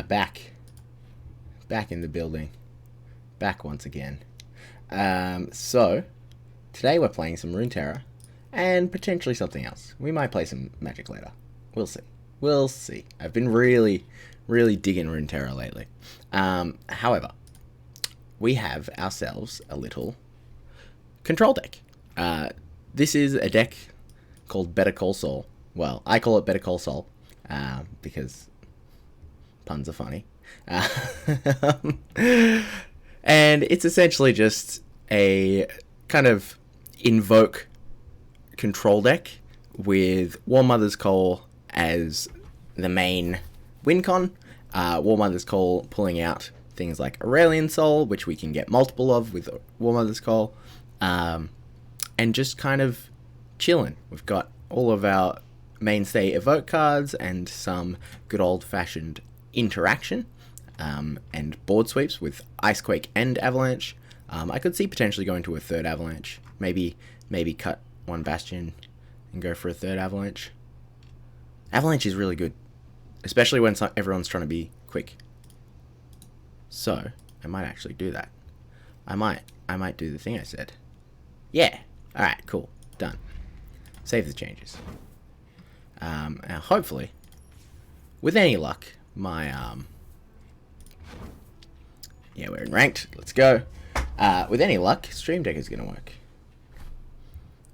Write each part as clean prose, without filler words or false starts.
back in the building. Back once again. So, today we're playing some Runeterra, and potentially something else. We might play some Magic later. We'll see. We'll see. I've been really digging Runeterra lately. However, we have ourselves a little control deck. This is a deck called Better Call Saul. Well, I call it Better Call Saul, because puns are funny. And it's essentially just a kind of invoke control deck with Warmother's Call as the main win con. Warmother's Call pulling out things like Aurelian Soul, which we can get multiple of with Warmother's Call, and just kind of chilling. We've got all of our mainstay evoke cards and some good old-fashioned interaction, and board sweeps with Icequake and Avalanche. I could see potentially going to a third Avalanche. Maybe cut one Bastion and go for a third Avalanche. Avalanche is really good, especially when everyone's trying to be quick. So I might actually do that. I might do the thing I said. Yeah. All right. Cool. Done. Save the changes. Now hopefully, with any luck, my yeah, we're in ranked. Let's go. With any luck, Stream Deck is gonna work.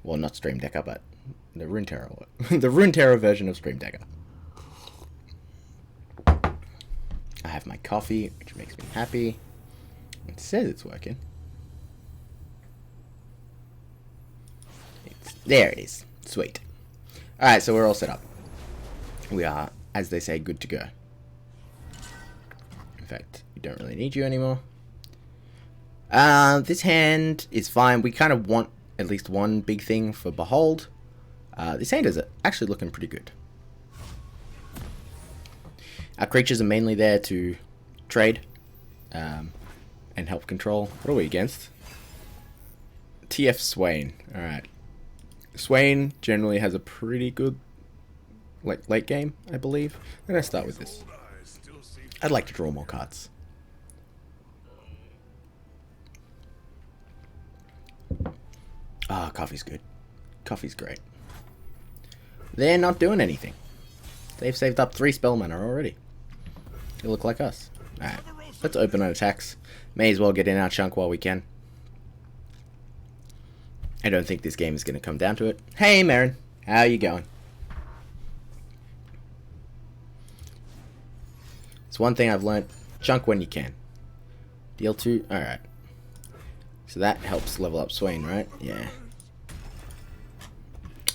Well, not Stream Decker, but the Runeterra, the Runeterra version of Stream Decker. I have my coffee, which makes me happy. It says it's working. There it is. Sweet. Alright, so we're all set up. We are, as they say, good to go. In fact, we don't really need you anymore. This hand is fine. We kind of want at least one big thing for Behold. This hand is actually looking pretty good. Our creatures are mainly there to trade and help control. What are we against? TF Swain. Alright. Swain generally has a pretty good late game, I believe. I'm going to start with this. I'd like to draw more cards. Ah, coffee's good. Coffee's great. They're not doing anything. They've saved up 3 spell mana already. They look like us. Alright, let's open our attacks. May as well get in our chunk while we can. I don't think this game is going to come down to it. Hey, Marin. How you going? It's one thing I've learned. Chunk when you can. Deal 2. Alright. So that helps level up Swain, right? Yeah.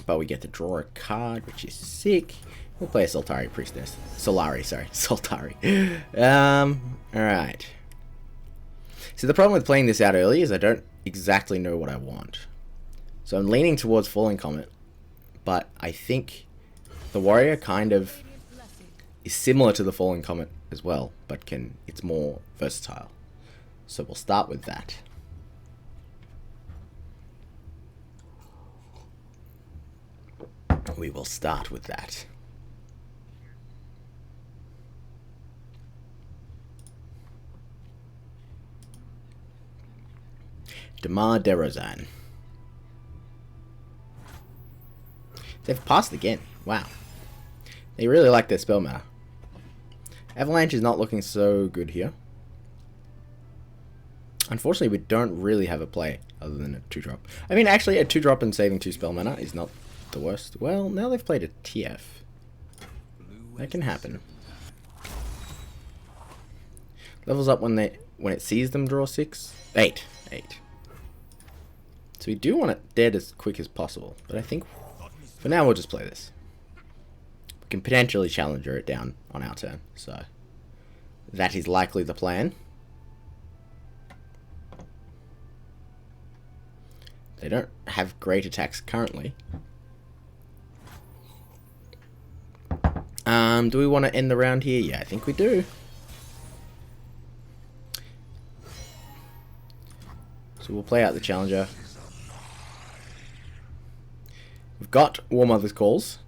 But we get to draw a card, which is sick. We'll play a Soltari Priestess. Solari, sorry. Soltari. Alright. So the problem with playing this out early is I don't exactly know what I want. So I'm leaning towards Falling Comet, but I think the Warrior kind of is similar to the Falling Comet as well, but it's more versatile. So we'll start with that. We will start with that. Damar DeRozan. They've passed again. Wow. They really like their spell mana. Avalanche is not looking so good here. Unfortunately, we don't really have a play other than a 2-drop. I mean, actually, a 2-drop and saving 2 spell mana is not the worst. Well, now they've played a TF. That can happen. Levels up when it sees them draw 6. 8. So we do want it dead as quick as possible, but I think for now we'll just play this. We can potentially challenger it down on our turn, so that is likely the plan. They don't have great attacks currently. Do we want to end the round here? Yeah, I think we do. So we'll play out the challenger. We've got Warmother's Calls,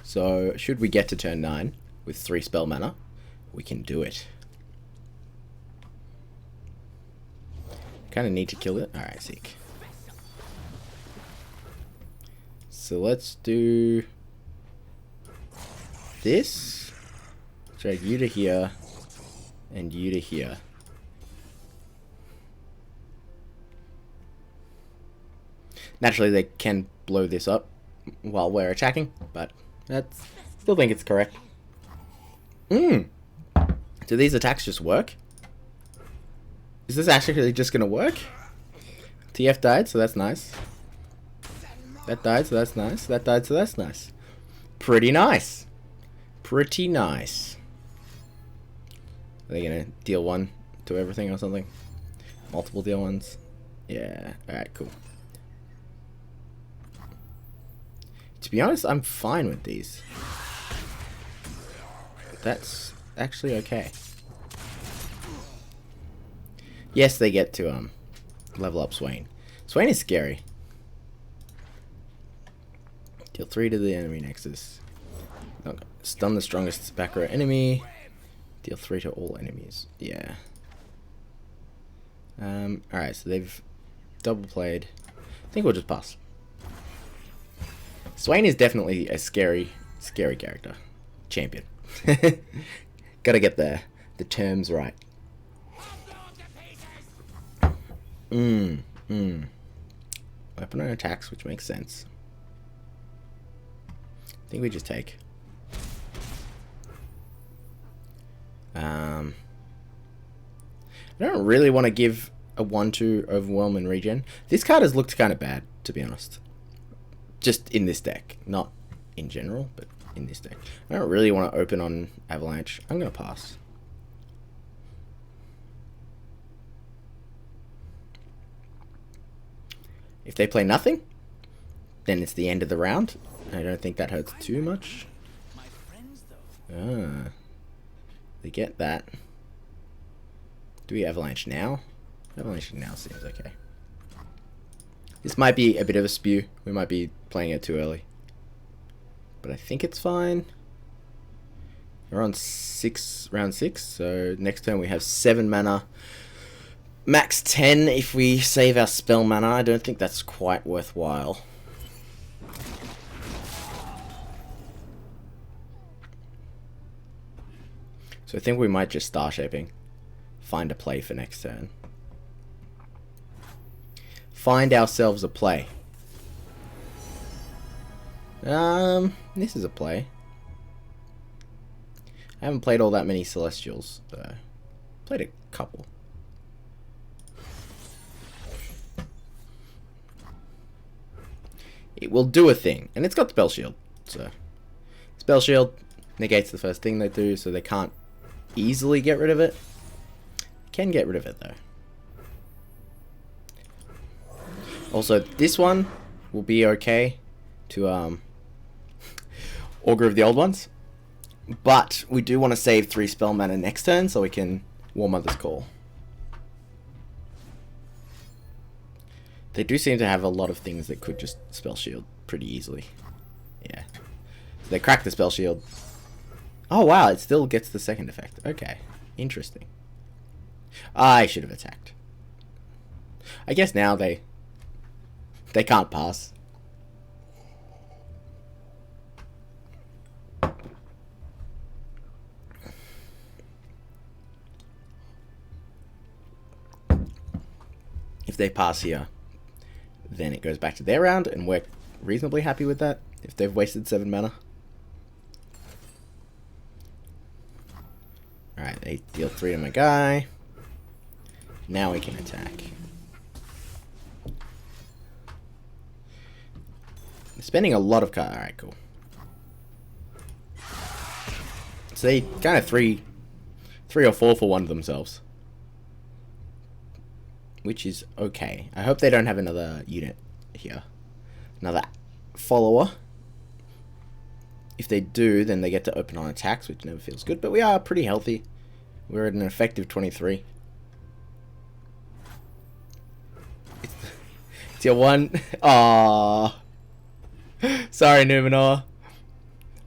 so should we get to turn 9 with 3 spell mana, we can do it. Kind of need to kill it. Alright, sick. So let's do this. Drag you to here and you to here. Naturally, they can blow this up while we're attacking, but that's still think it's correct. Do these attacks just work? Is this actually just gonna work? TF died, so that's nice. That died, so that's nice. That died, so that's nice. Pretty nice. Pretty nice. Are they gonna deal one to everything or something? Multiple deal ones? Yeah. Alright, cool. To be honest, I'm fine with these. That's actually okay. Yes, they get to level up Swain. Swain is scary. Deal 3 to the enemy nexus. Stun the strongest back row enemy. Deal 3 to all enemies. Yeah. Alright, so they've double played. I think we'll just pass. Swain is definitely a scary character. Champion. Gotta get the terms right. Weapon on attacks, which makes sense. I think we just take. I don't really want to give a 1-2 overwhelm and regen. This card has looked kind of bad, to be honest. Just in this deck, not in general, but in this deck. I don't really want to open on Avalanche. I'm going to pass. If they play nothing, then it's the end of the round. I don't think that hurts too much. They get that. Do we Avalanche now? Avalanche now seems okay. This might be a bit of a spew. We might be playing it too early. But I think it's fine. We're on round 6, so next turn we have 7 mana. Max 10 if we save our spell mana. I don't think that's quite worthwhile. So I think we might just Star Shaping. Find a play for next turn. Find ourselves a play. This is a play. I haven't played all that many Celestials, though. Played a couple. It will do a thing, and it's got Spell Shield, so Spell Shield negates the first thing they do, so they can't easily get rid of it. Can get rid of it though. Also, this one will be okay to Augur of the Old Ones, but we do want to save 3 spell mana next turn so we can Warmother's Call. They do seem to have a lot of things that could just Spell Shield pretty easily. Yeah. So they crack the Spell Shield. Oh wow, it still gets the second effect. Okay. Interesting. I should have attacked. I guess now they can't pass. If they pass here, then it goes back to their round, and we're reasonably happy with that, if they've wasted 7 mana. Alright, they deal 3 to my guy. Now we can attack. Spending a lot of cards. Alright, cool. So they kind of 3 or 4 for one of themselves. Which is okay. I hope they don't have another unit here. Another follower. If they do, then they get to open on attacks, which never feels good. But we are pretty healthy. We're at an effective 23. It's your one. Aww. Sorry, Numenor.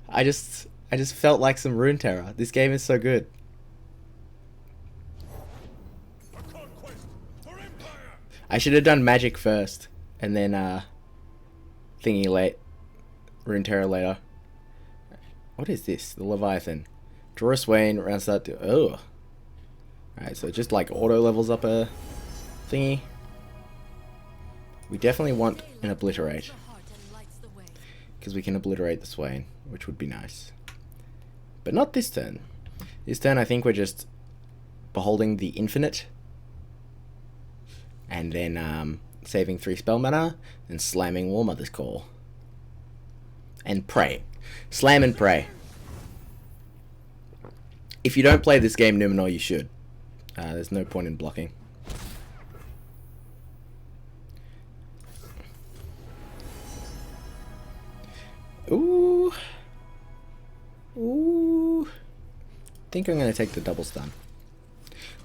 I just felt like some Runeterra. This game is so good. I should have done magic first, and then thingy late, Runeterra later. What is this? The Leviathan. Draw a Swain, round start to... Oh. Alright, so it just like auto levels up a thingy. We definitely want an Obliterate, because we can obliterate the Swain, which would be nice. But not this turn. This turn I think we're just beholding the infinite. And then saving 3 spell mana, and slamming Warmother's Call. And pray. Slam and pray. If you don't play this game, Numenor, you should. There's no point in blocking. Ooh. Ooh. I think I'm going to take the double stun.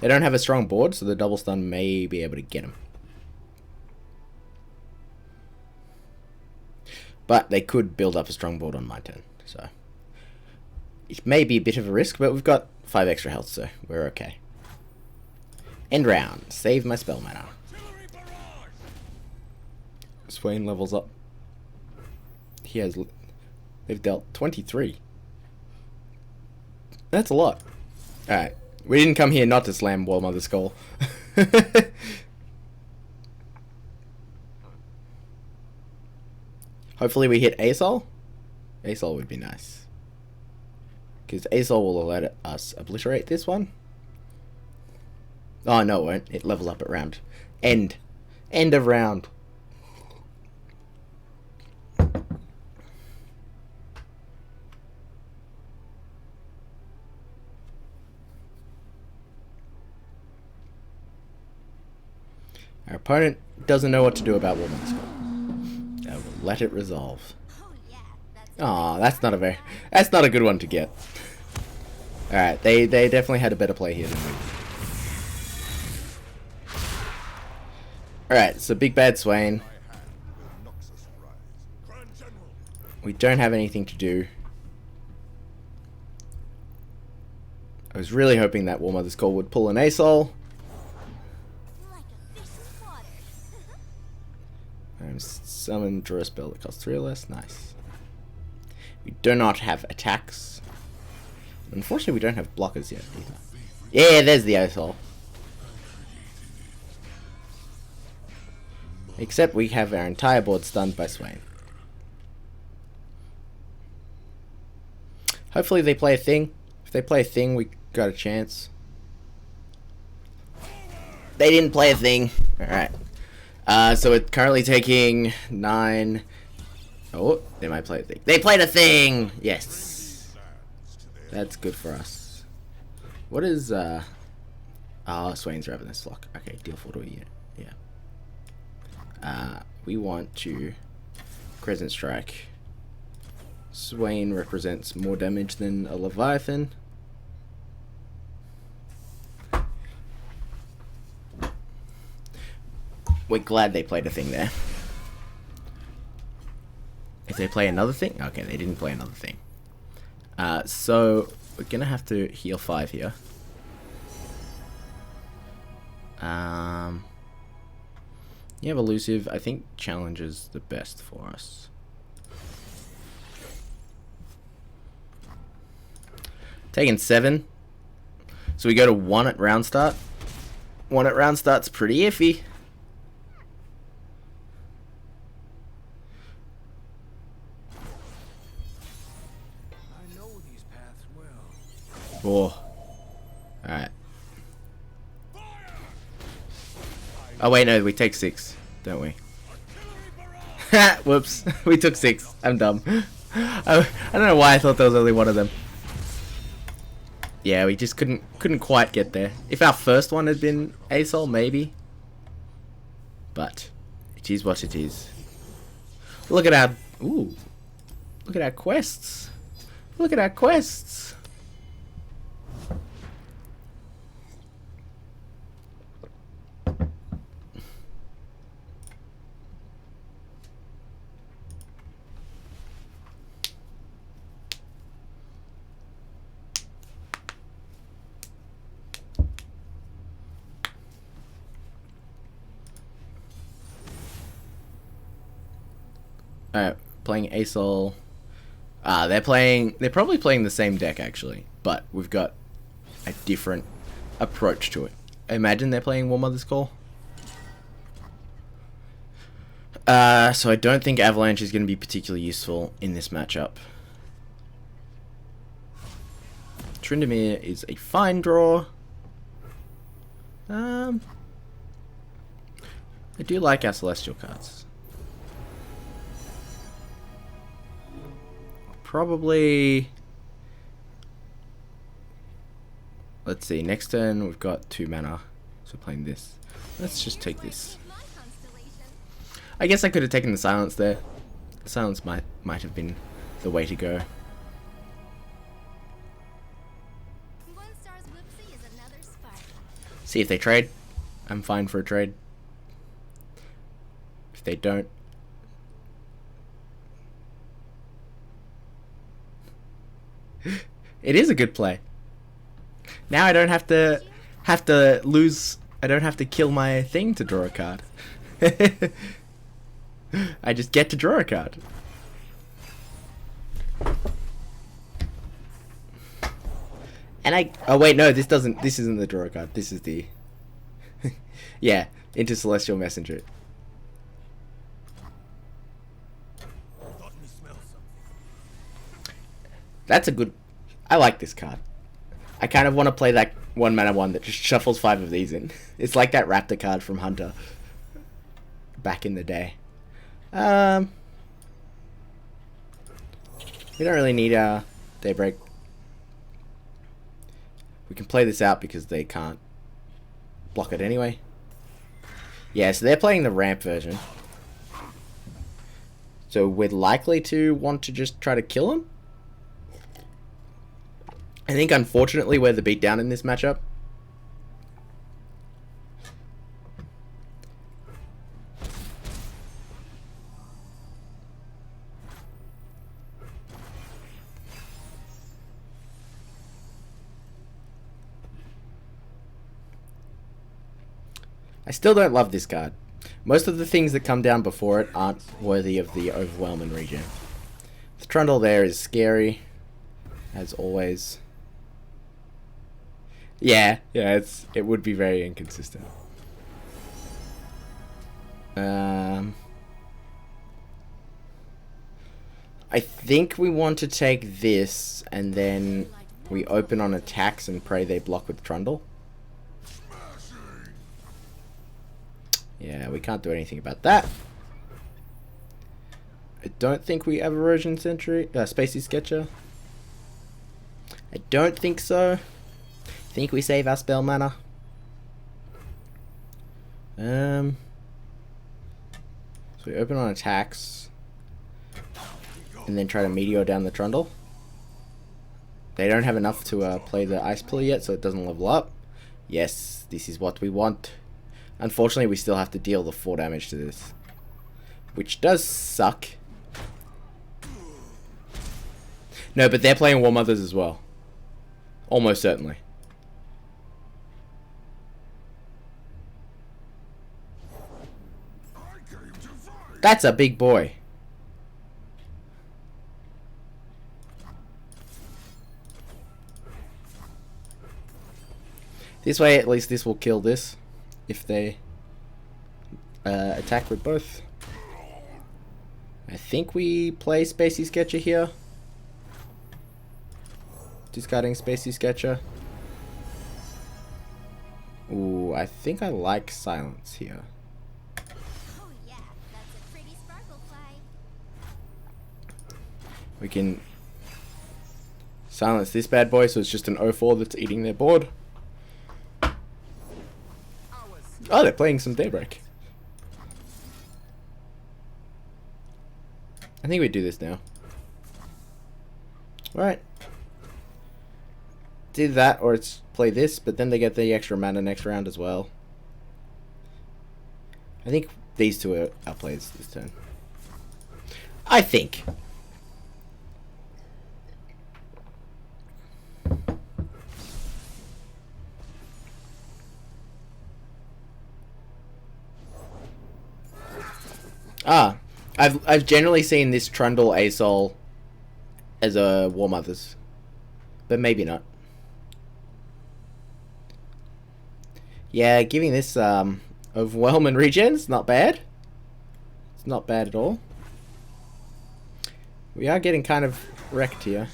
They don't have a strong board, so the double stun may be able to get them. But they could build up a strong board on my turn, so it may be a bit of a risk, but we've got 5 extra health, so we're okay. End round. Save my spell mana. Swain levels up. They've dealt 23. That's a lot. Alright. We didn't come here not to slam Warmother's Call. Hopefully we hit Asol. Asol would be nice, because Asol will let us obliterate this one. Oh no, it won't. It levels up at round. End of round. Our opponent doesn't know what to do about Warmother's Call. I will let it resolve. Aw, that's not a good one to get. Alright, they definitely had a better play here than we. Alright, so big bad Swain. We don't have anything to do. I was really hoping that Warmother's Call would pull an Asol. Summon, draw a spell that costs 3 or less. Nice. We do not have attacks. Unfortunately, we don't have blockers yet either. Yeah, there's the Asol. Except we have our entire board stunned by Swain. Hopefully they play a thing. If they play a thing, we got a chance. They didn't play a thing. Alright. So it's currently taking 9. Oh, they might play a thing. They played a thing! Yes. That's good for us. What is, Swain's Ravenous Flock. Okay, deal 4 to a unit. Yeah. We want to Crescent Strike. Swain represents more damage than a Leviathan. We're glad they played a thing there. If they play another thing? Okay, they didn't play another thing. So we're gonna have to heal 5 here. Yeah, elusive. I think challenge is the best for us. Taking 7. So we go to 1 at round start. 1 at round start's pretty iffy. Oh. Alright. Oh wait, no, we take 6, don't we? Whoops. We took 6. I'm dumb. I don't know why I thought there was only one of them. Yeah, we just couldn't quite get there. If our first one had been Asol, maybe. But it is what it is. Look at our look at our quests. Look at our quests. Playing Asol. They're probably playing the same deck actually, but we've got a different approach to it. Imagine they're playing Warmother's Call. So I don't think Avalanche is going to be particularly useful in this matchup. Tryndamere is a fine draw. I do like our Celestial cards. Probably... Let's see, next turn we've got 2 mana, so playing this. Let's just take this. I guess I could have taken the Silence there. The Silence might have been the way to go. See if they trade. I'm fine for a trade. If they don't, it is a good play. Now I don't have to lose. I don't have to kill my thing to draw a card. I just get to draw a card. And oh wait, no, this isn't the draw a card. This is the yeah, into Celestial Messenger. That's a good... I like this card. I kind of want to play that 1 mana one that just shuffles 5 of these in. It's like that Raptor card from Hunter back in the day. We don't really need a Daybreak. We can play this out because they can't block it anyway. Yeah, so they're playing the ramp version. So we're likely to want to just try to kill them. I think, unfortunately, we're the beatdown in this matchup. I still don't love this card. Most of the things that come down before it aren't worthy of the Overwhelming regen. The Trundle there is scary, as always. Yeah, it would be very inconsistent. I think we want to take this, and then we open on attacks and pray they block with Trundle. Yeah, we can't do anything about that. I don't think we have Erosion Sentry, Spacey Sketcher. I don't think so. I think we save our spell mana. So we open on attacks, and then try to Meteor down the Trundle. They don't have enough to play the Ice Pillar yet, so it doesn't level up. Yes, this is what we want. Unfortunately, we still have to deal the 4 damage to this, which does suck. No, but they're playing Warmothers as well. Almost certainly. That's a big boy. This way, at least this will kill this if they attack with both. I think we play Spacey Sketcher here. Discarding Spacey Sketcher. Ooh, I think I like Silence here. Oh yeah, that's a pretty sparkle fly. We can silence this bad boy, so it's just an 0-4 that's eating their board. Oh, they're playing some Daybreak. I think we do this now. Alright. Do that, or it's play this, but then they get the extra mana next round as well. I think these two are our plays this turn. I think. I've generally seen this Trundle Asol as a Warmother's, but maybe not. Yeah, giving this overwhelm and regen's not bad. It's not bad at all. We are getting kind of wrecked here.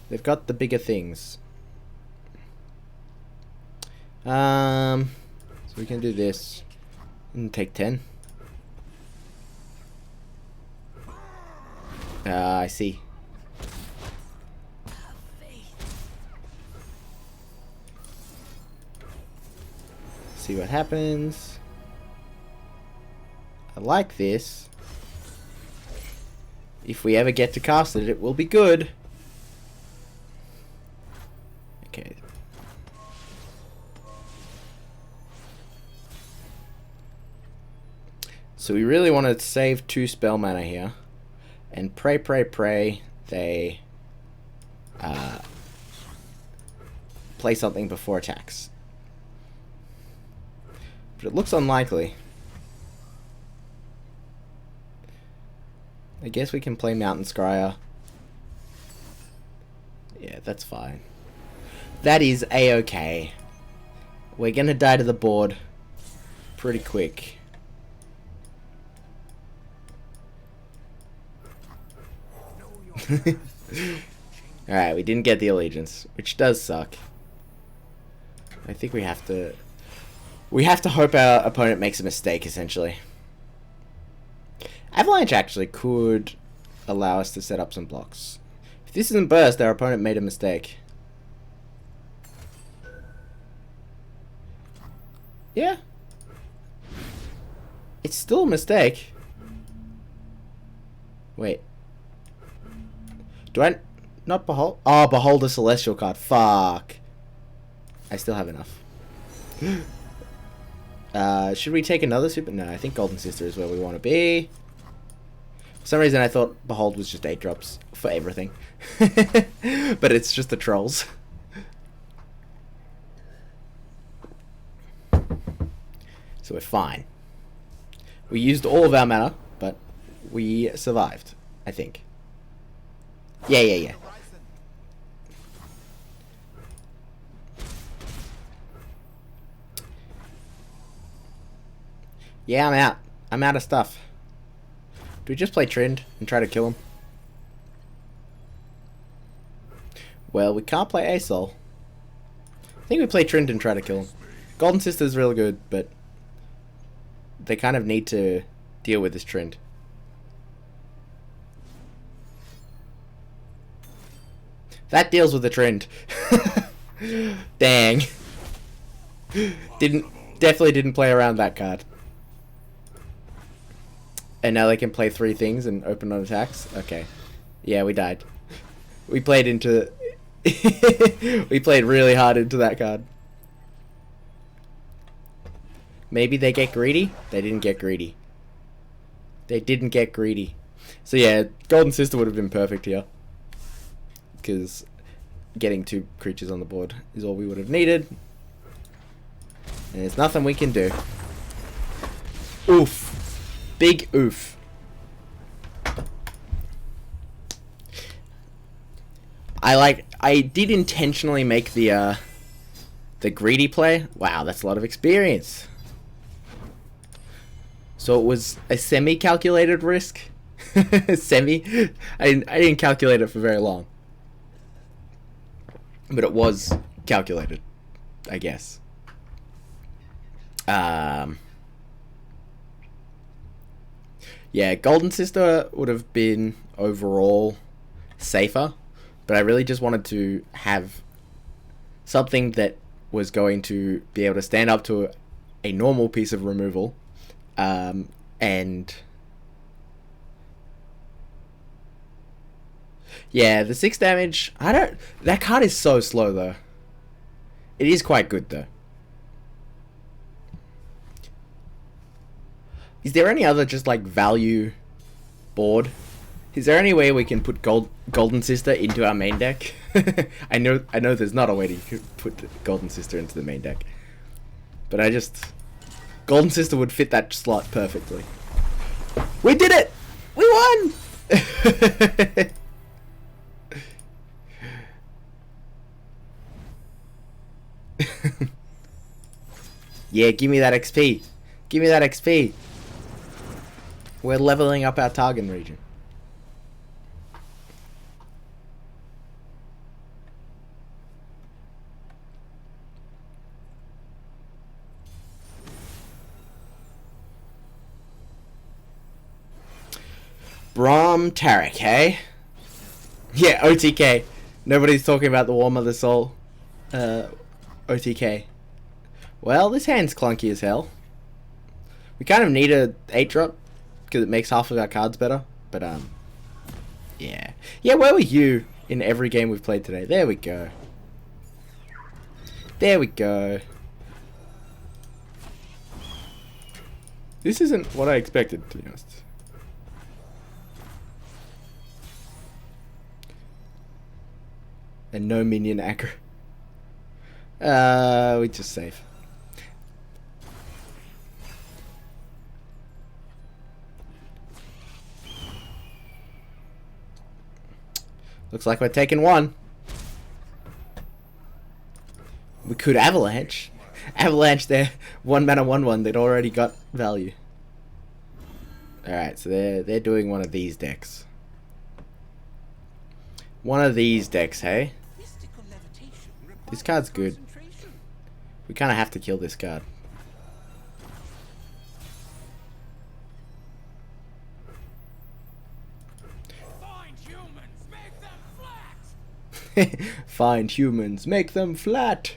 They've got the bigger things. So we can do this and take 10. I see. See what happens. I like this. If we ever get to cast it, it will be good. Okay. So we really want to save 2 spell mana here. And pray they play something before attacks. But it looks unlikely. I guess we can play Mountain Scryer. Yeah, that's fine. That is a-okay. We're gonna die to the board pretty quick. Alright, we didn't get the allegiance, which does suck. I think we have to hope our opponent makes a mistake, essentially. Avalanche actually could allow us to set up some blocks. If this isn't burst, our opponent made a mistake. Yeah. It's still a mistake. Wait. Do I not behold? Oh, behold a celestial card. Fuck. I still have enough. Should we take another super? No, I think Golden Sister is where we want to be. For some reason I thought Behold was just 8 drops for everything. But it's just the trolls. So we're fine. We used all of our mana, but we survived, I think. Yeah. Yeah, I'm out. I'm out of stuff. Do we just play Trend and try to kill him? Well, we can't play Asol. I think we play Trend and try to kill him. Golden Sister's really good, but they kind of need to deal with this Trend. That deals with the Trend. Dang. Definitely didn't play around that card. And now they can play 3 things and open on attacks? Okay. Yeah, we died. We played into... we played really hard into that card. Maybe they get greedy? They didn't get greedy. They didn't get greedy. So yeah, Golden Sister would have been perfect here. Because getting 2 creatures on the board is all we would have needed. And there's nothing we can do. Oof. Big oof. I did intentionally make the greedy play. Wow, that's a lot of experience. So it was a semi-calculated risk. Semi? I didn't calculate it for very long. But it was calculated, I guess. Yeah, Golden Sister would have been overall safer, but I really just wanted to have something that was going to be able to stand up to a normal piece of removal, and yeah, the 6 damage, that card is so slow though. It is quite good though. Is there any other just like value board? Is there any way we can put Golden Sister into our main deck? I know there's not a way to put Golden Sister into the main deck. But Golden Sister would fit that slot perfectly. We did it! We won! Yeah, give me that XP. Give me that XP. We're leveling up our target region. Runeterra, hey? Yeah, OTK. Nobody's talking about the Warmother Asol. OTK. Well, this hand's clunky as hell. We kind of need a 8-drop because it makes half of our cards better. But, yeah. Yeah, where were you in every game we've played today? There we go. There we go. This isn't what I expected, to be honest. And no minion aggro. We just save. Looks like we're taking one. We could avalanche. Avalanche there. 1 mana 1/1. They'd already got value. Alright, so they're doing one of these decks. One of these decks, hey? This card's good. We kind of have to kill this card. Find humans, make them flat. Find humans, make them flat.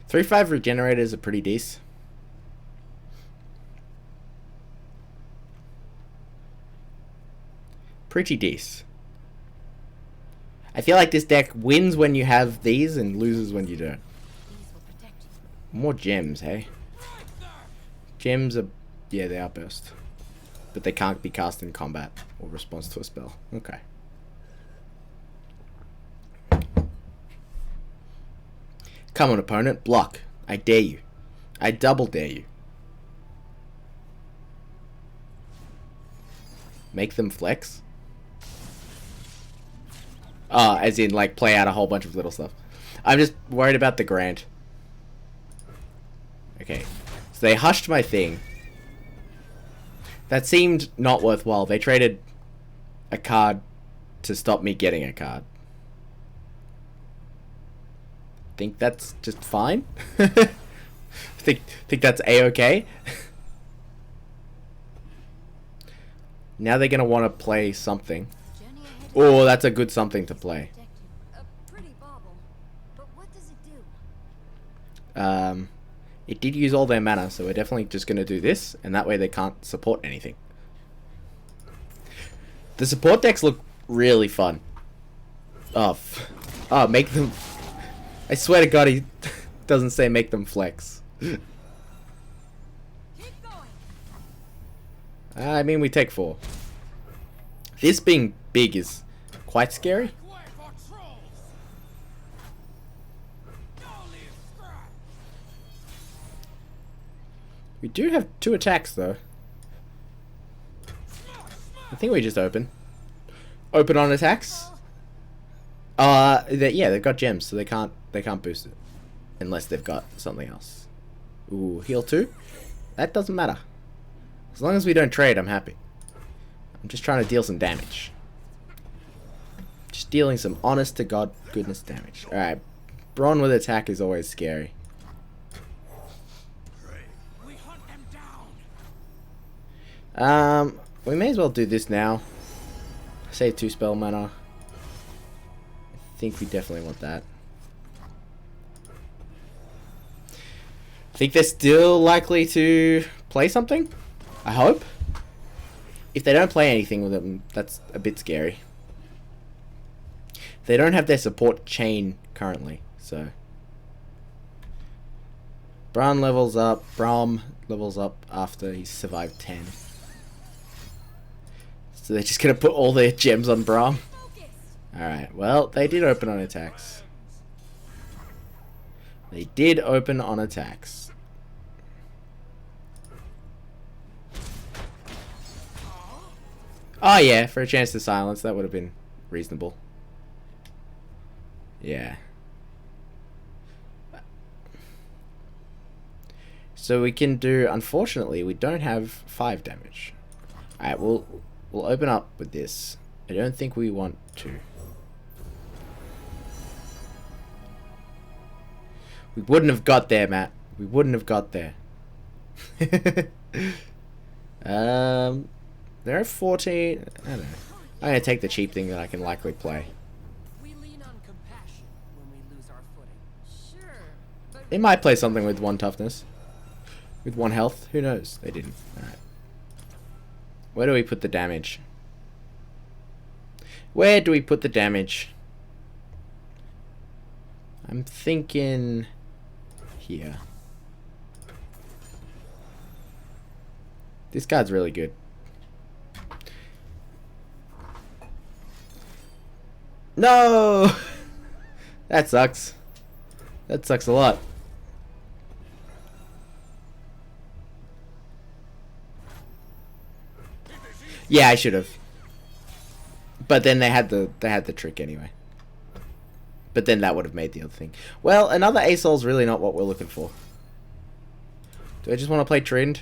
Three 5 regenerators are pretty decent. Pretty decent. I feel like this deck wins when you have these and loses when you don't. More gems, hey? Gems are... yeah, they are burst. But they can't be cast in combat or response to a spell. Okay. Come on, opponent. Block. I dare you. I double dare you. Make them flex? As in, like, play out a whole bunch of little stuff. I'm just worried about the Grant. Okay. So they hushed my thing. That seemed not worthwhile. They traded a card to stop me getting a card. Think that's just fine? think that's a-okay? Now they're gonna want to play something. Oh, that's a good something to play. It did use all their mana, so we're definitely just gonna do this, and that way they can't support anything. The support decks look really fun. Oh, make them... I swear to God, he doesn't say make them flex. I mean, we take 4. This being big is quite scary. We do have 2 attacks, though. I think we just open. Open on attacks. Yeah, they've got gems, so they can't boost it unless they've got something else. Ooh, heal 2. That doesn't matter. As long as we don't trade, I'm happy. I'm just trying to deal some damage. Just dealing some honest to God goodness damage. Alright. Brawn with attack is always scary. We may as well do this now. Save 2 spell mana. I think we definitely want that. Think they're still likely to play something? I hope. If they don't play anything with them, that's a bit scary. They don't have their support chain currently, so... Braum levels up after he's survived 10. So they're just gonna put all their gems on Braum. Alright, well, they did open on attacks. They did open on attacks. Oh yeah, for a chance to silence, that would have been reasonable. Yeah. So we can do, unfortunately, we don't have 5 damage. Alright, we'll open up with this. I don't think we want to. We wouldn't have got there, Matt. We wouldn't have got there. There are 14. I don't know. I'm gonna take the cheap thing that I can likely play. We lean on compassion when we lose our footing. Sure, but They might play something with 1 toughness. With 1 health. Who knows? They didn't. Alright. Where do we put the damage? Where do we put the damage? I'm thinking here. This card's really good. No! That sucks. That sucks a lot. Yeah, I should have. But then they had the trick anyway. But then that would have made the other thing. Well, another Asol's really not what we're looking for. Do I just want to play Trind?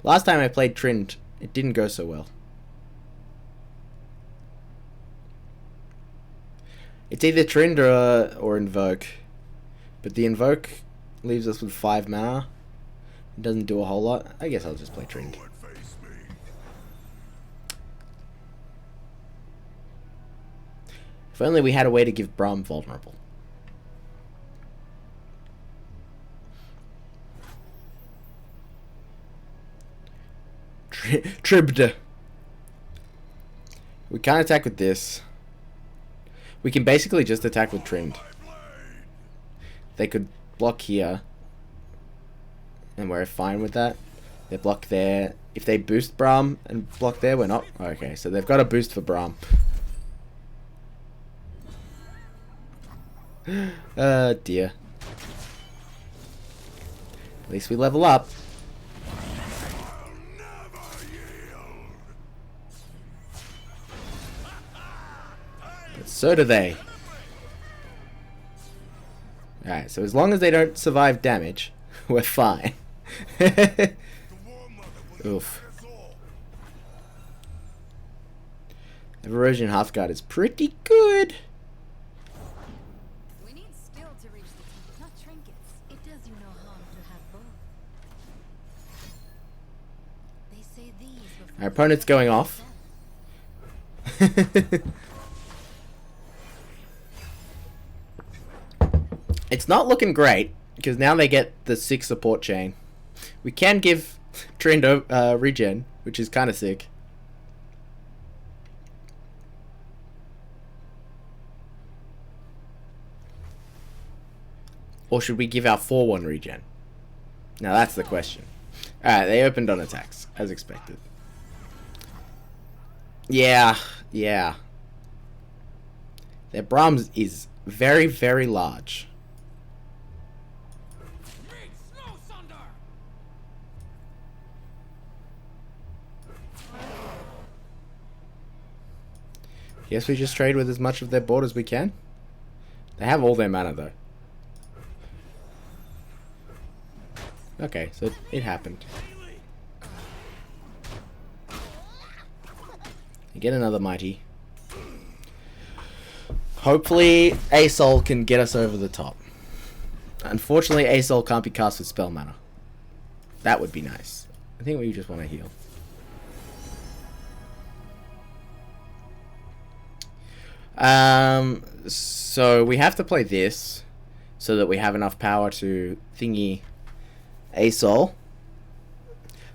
Last time I played Trind, it didn't go so well. It's either Trind or Invoke. But the Invoke leaves us with 5 mana. It doesn't do a whole lot. I guess I'll just play Trind. If only we had a way to give Braum vulnerable. Tribd. We can't attack with this. We can basically just attack with Trind. They could block here. And we're fine with that. They block there. If they boost Braum and block there, we're not. Okay, so they've got a boost for Braum. Dear. At least we level up. But so do they. Alright, so as long as they don't survive damage, we're fine. Oof. Erosion Hearthguard is pretty good. we need skill to reach the top, not trinkets. It does you no harm to have both. They say these before Our opponent's going off. It's not looking great, because now they get the 6 support chain. We can give Trind regen, which is kind of sick. Or should we give our 4-1 regen? Now that's the question. Alright, they opened on attacks, as expected. Yeah. Their Braum is very, very large. Read Snow Sunder! Guess we just trade with as much of their board as we can. They have all their mana though. Okay, so it happened. You get another mighty. Hopefully Asol can get us over the top. Unfortunately Asol can't be cast with spell mana. That would be nice. I think we just want to heal. So we have to play this so that we have enough power to thingy Asol.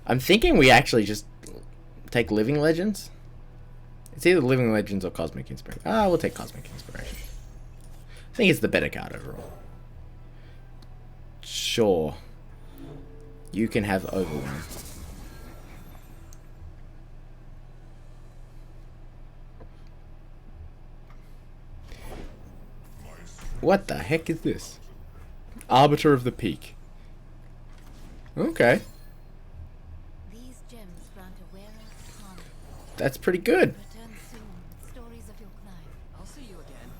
I'm thinking we actually just take Living Legends. It's either Living Legends or Cosmic Inspiration. We'll take Cosmic Inspiration. I think it's the better card overall. Sure. You can have Overwhelm. What the heck is this? Arbiter of the Peak. Okay. These gems grant a wearer harmony. That's pretty good. Return soon with stories of your climb. I'll see you again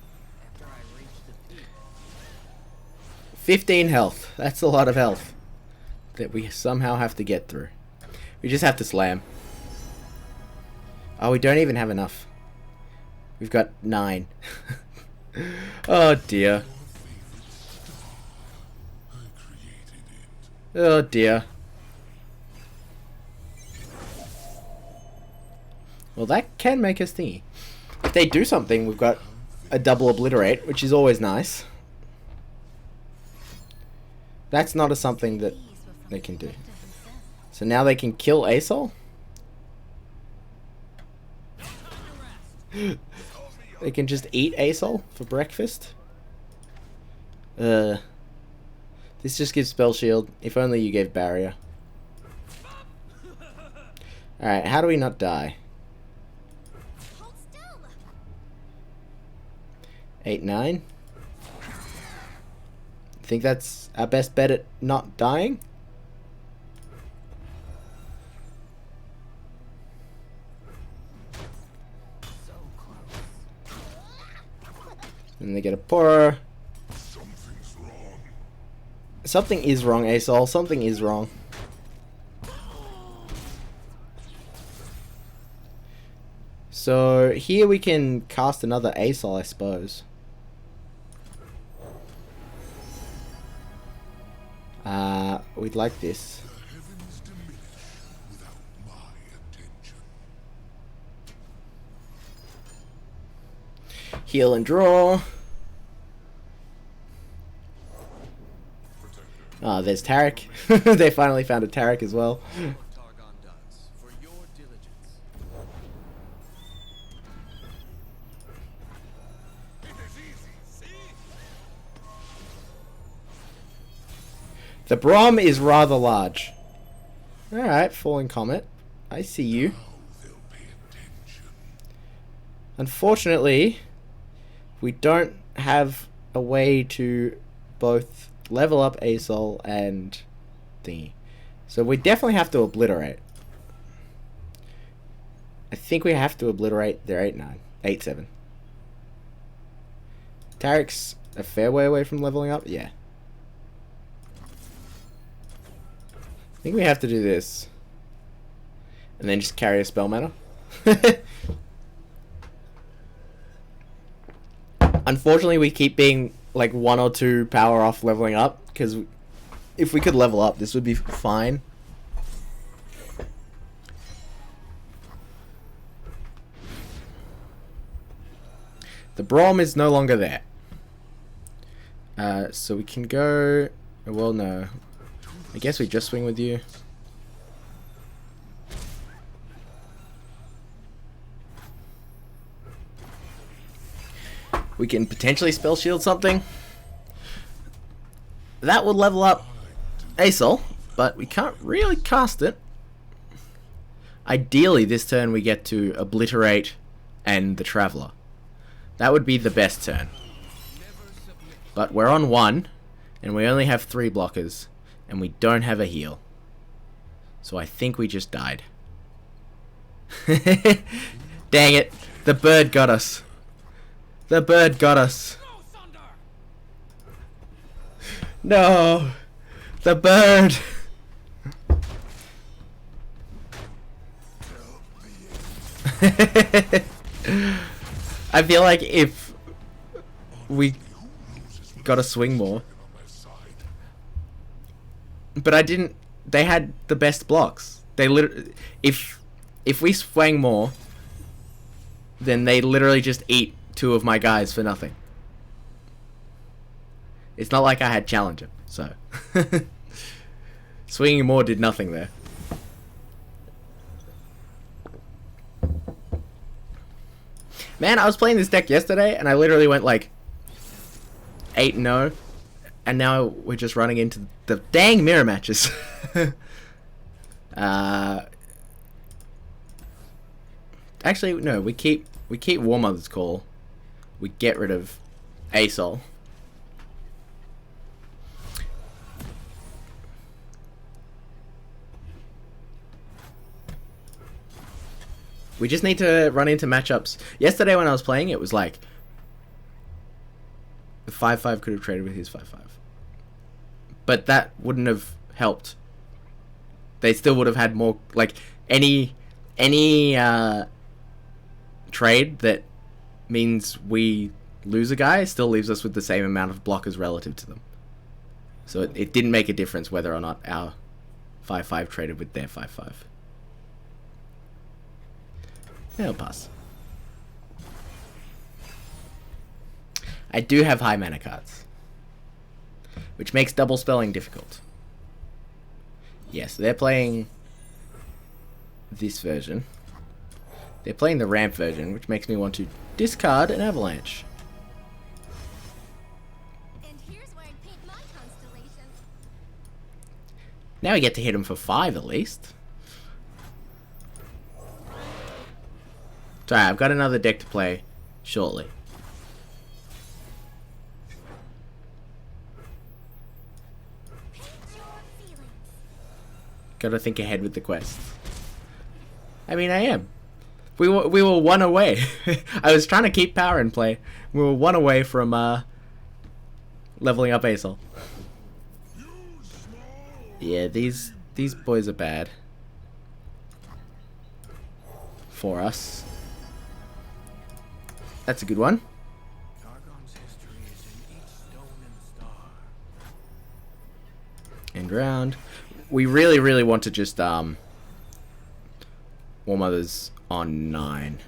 after I reach the peak. 15 health. That's a lot of health that we somehow have to get through. We just have to slam. Oh, we don't even have enough. We've got 9. Oh dear. Oh dear. Well, that can make us thingy. If they do something, we've got a double obliterate, which is always nice. That's not a something that These were from they the can do. Protector himself. So now they can kill Asol? They can just eat Asol for breakfast? This just gives spell shield. If only you gave barrier. Alright, how do we not die? Hold still. 8, 9? Think that's our best bet at not dying? So close. And they get a poorer. Something's wrong. Something is wrong, Asol. Something is wrong. So here we can cast another Asol, I suppose. We'd like this. The heavens diminish without my attention. Heal and draw. Ah, there's Tarek. They finally found a Tarek as well. What Targon does for your diligence. It is easy, see? The Brom is rather large. Alright, Falling Comet. I see you. Now they'll pay attention. Unfortunately, we don't have a way to both level up Asol and thingy. So we definitely have to obliterate. I think we have to obliterate their 8-9. 8-7. Tarek's a fair way away from leveling up? Yeah. I think we have to do this. And then just carry a spell mana. Unfortunately, we keep being like 1 or 2 power off leveling up, because if we could level up, this would be fine. The Brom is no longer there. So we can go... Well, no. I guess we just swing with you. We can potentially spell shield something. That would level up Asol, but we can't really cast it. Ideally, this turn we get to obliterate and the Traveler. That would be the best turn. But we're on 1, and we only have 3 blockers, and we don't have a heal. So I think we just died. Dang it, the bird got us. The bird got us. No, the bird. I feel like if we got to swing more, but I didn't. They had the best blocks. They literally, if we swang more, then they literally just eat 2 of my guys for nothing. It's not like I had Challenger, so swinging more did nothing there. Man, I was playing this deck yesterday, and I literally went like 8-0, and now we're just running into the dang mirror matches. Actually, no, we keep Warmother's Call. We get rid of Asol. We just need to run into matchups. Yesterday when I was playing, it was like... The 5-5 could have traded with his 5-5. But that wouldn't have helped. They still would have had more... Like, any trade that means we lose a guy still leaves us with the same amount of blockers relative to them. So it didn't make a difference whether or not our 5-5 traded with their 5-5. Yeah, I'll pass. I do have high mana cards, which makes double spelling difficult. Yes, they're playing this version. They're playing the ramp version, which makes me want to discard an avalanche. And here's where I'd paint my constellation. Now we get to hit him for 5 at least. Sorry, I've got another deck to play shortly. Paint your feelings. Gotta think ahead with the quest. I mean, I am. We were one away. I was trying to keep power in play. We were one away from leveling up Asol. Yeah, these boys are bad for us. That's a good one. Targon's history is in each stone in the star. End round. We really want to just Warmother's on 9.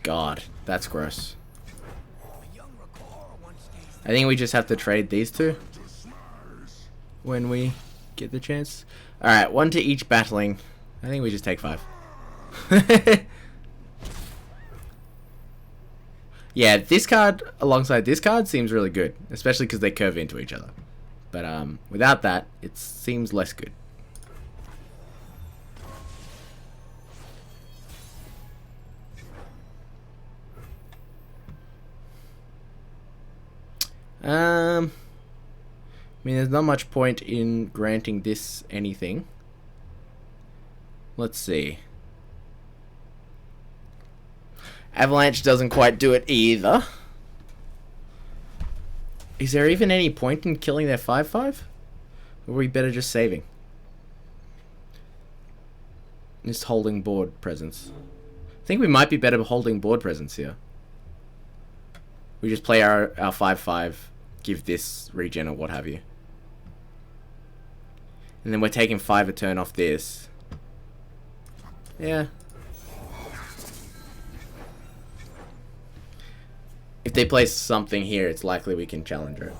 God, that's gross. A young Rakor once gazed I think we just have to trade these two when we get the chance. Alright, 1 to each battling. I think we just take 5. Yeah, this card alongside this card seems really good, especially because they curve into each other. But without that, it seems less good. I mean, there's not much point in granting this anything. Let's see. Avalanche doesn't quite do it either. Is there even any point in killing their 5-5? Or are we better just saving? Just holding board presence. I think we might be better holding board presence here. We just play our 5-5, give this regen or what have you. And then we're taking 5 a turn off this. Yeah. If they play something here, it's likely we can challenge it.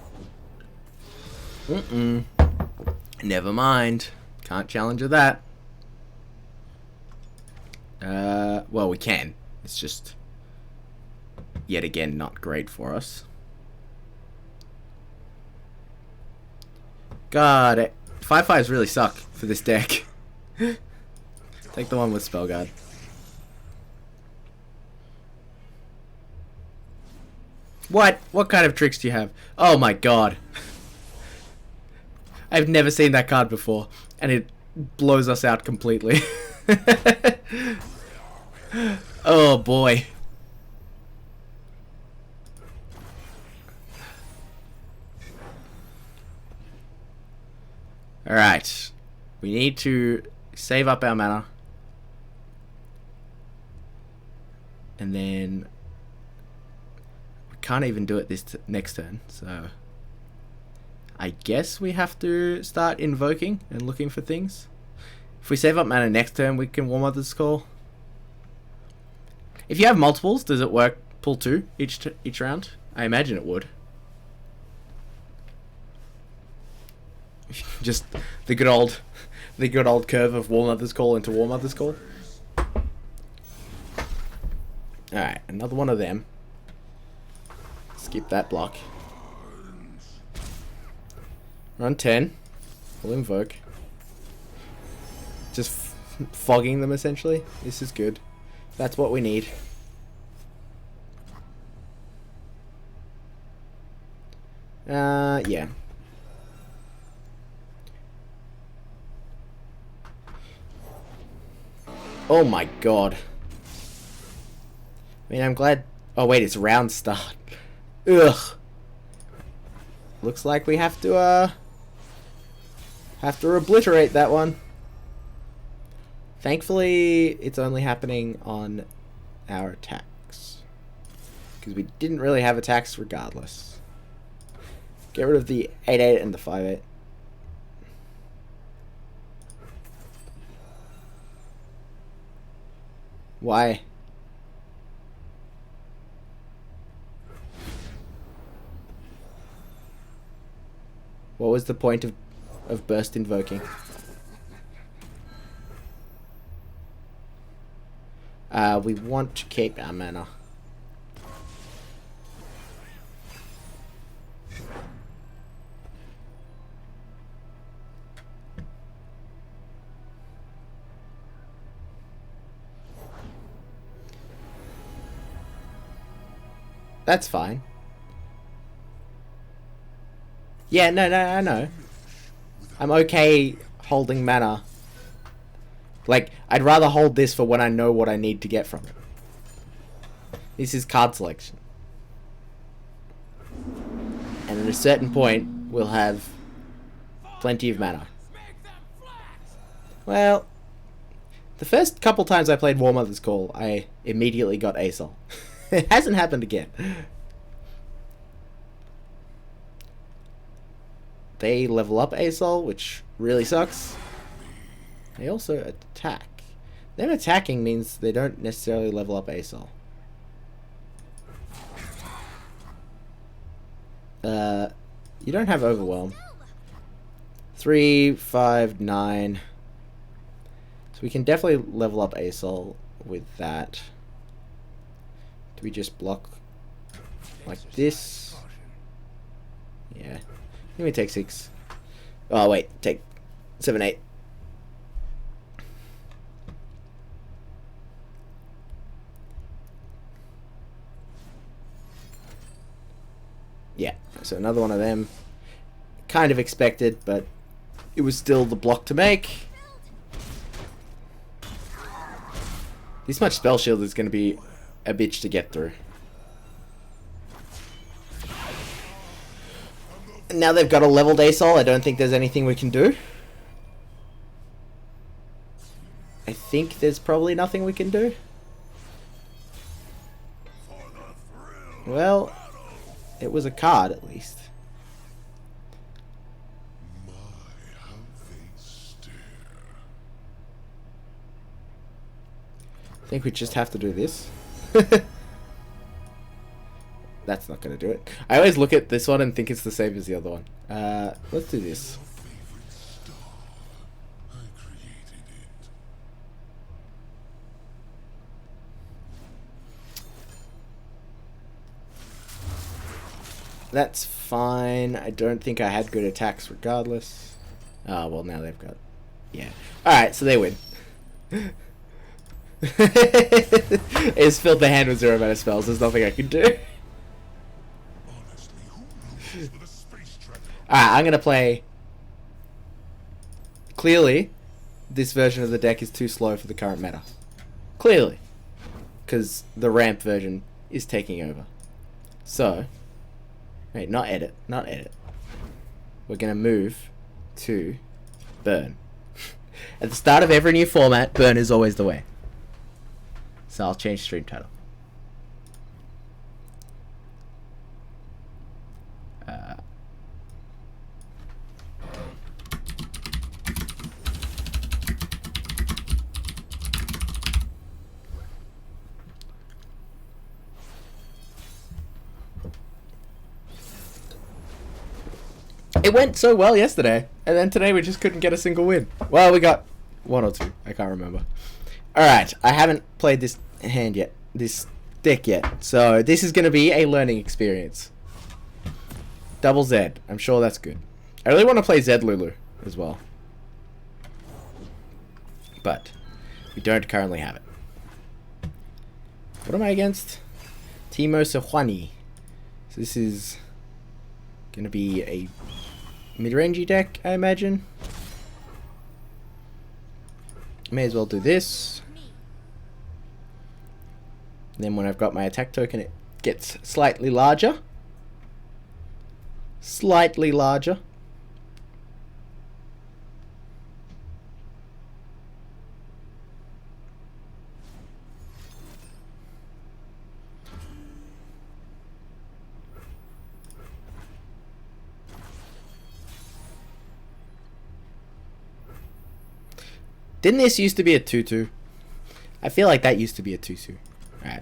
Never mind. Can't challenge that. Well, we can. It's just, yet again, not great for us. God, 5-5s really suck for this deck. Take the one with Spellguard. What? What kind of tricks do you have? Oh my god. I've never seen that card before, and it blows us out completely. Oh boy. Alright. We need to save up our mana. And then we can't even do it this next turn, so I guess we have to start invoking and looking for things. If we save up mana next turn, we can Warmother's Call. If you have multiples, does it work? Pull 2 each round? I imagine it would. Just the good old curve of Warmother's Call into Warmother's Call. Alright, another one of them. Skip that block. Run 10. We'll invoke. Just fogging them essentially. This is good. That's what we need. Yeah. Oh my god. I mean, I'm glad... Oh wait, it's round start. Ugh. Looks like we have to obliterate that one. Thankfully, it's only happening on our attacks. Because we didn't really have attacks regardless. Get rid of the 8-8 and the 5-8. Why? What was the point of burst invoking? We want to keep our mana. That's fine. Yeah, no, I know. I'm okay holding mana. Like, I'd rather hold this for when I know what I need to get from it. This is card selection. And at a certain point, we'll have plenty of mana. Well, the first couple times I played Warmother's Call, I immediately got Asol. It hasn't happened again. They level up Asol, which really sucks. They also attack. Them attacking means they don't necessarily level up Asol. You don't have Overwhelm. 3, 5, 9. So we can definitely level up Asol with that. Do we just block like this? Yeah. Let me take 6. Oh wait, take 7, 8. Yeah, so another one of them. Kind of expected, but it was still the block to make. This much spell shield is going to be a bitch to get through. Now they've got a leveled Asol, I don't think there's anything we can do. I think there's probably nothing we can do. Well, it was a card at least. I think we just have to do this. That's not going to do it. I always look at this one and think it's the same as the other one. Let's do this. That's fine. I don't think I had good attacks regardless. Oh, well, now they've got... Yeah. Alright, so they win. It's filled the hand with 0 mana spells. There's nothing I can do. Alright, I'm gonna play... Clearly, this version of the deck is too slow for the current meta. Clearly. Because the ramp version is taking over. So... Wait, not edit. Not edit. We're gonna move to burn. At the start of every new format, burn is always the way. So I'll change stream title. It went so well yesterday, and then today we just couldn't get a single win. Well, we got 1 or 2. I can't remember. Alright, I haven't played this hand yet. This deck yet. So this is going to be a learning experience. Double Z. I'm sure that's good. I really want to play Zed Lulu as well. But we don't currently have it. What am I against? Timo Sejuani. So this is going to be a mid-rangey deck, I imagine. May as well do this. Then when I've got my attack token, it gets slightly larger. Slightly larger. Didn't this used to be a 2-2? I feel like that used to be a 2-2. Alright.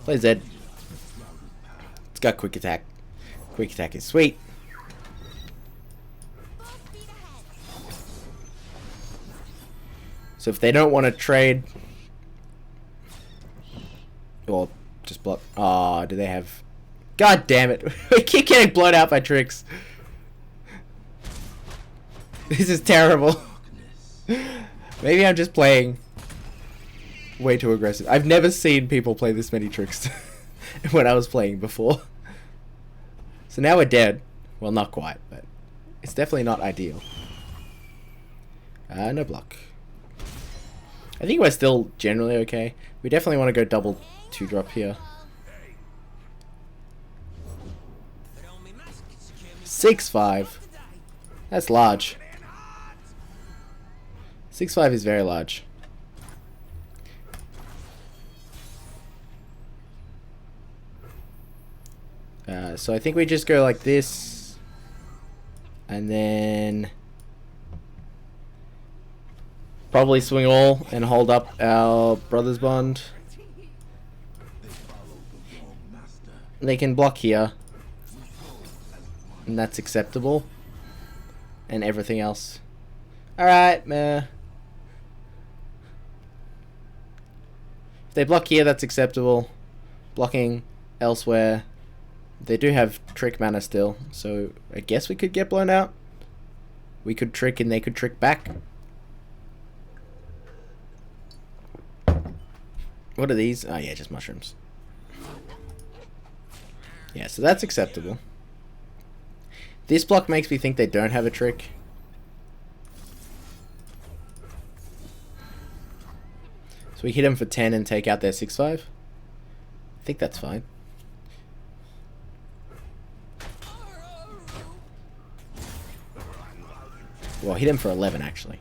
Play Zed. It's got quick attack. Quick attack is sweet. So if they don't want to trade... Or just block... Aw, do they have... God damn it. We keep getting blown out by tricks. This is terrible. Maybe I'm just playing way too aggressive. I've never seen people play this many tricks when I was playing before. So now we're dead. Well, not quite, but it's definitely not ideal. No block. I think we're still generally okay. We definitely want to go double 2-drop here. 6-5. That's large. 6-5 is very large. So I think we just go like this. And then... probably swing all and hold up our Brothers Bond. They can block here. And that's acceptable. And everything else. Alright, meh. If they block here, that's acceptable. Blocking elsewhere. They do have trick mana still, so I guess we could get blown out. We could trick and they could trick back. What are these? Oh yeah, just mushrooms. Yeah, so that's acceptable. This block makes me think they don't have a trick. So we hit them for 10 and take out their 6-5. I think that's fine. Well, hit him for 11 actually.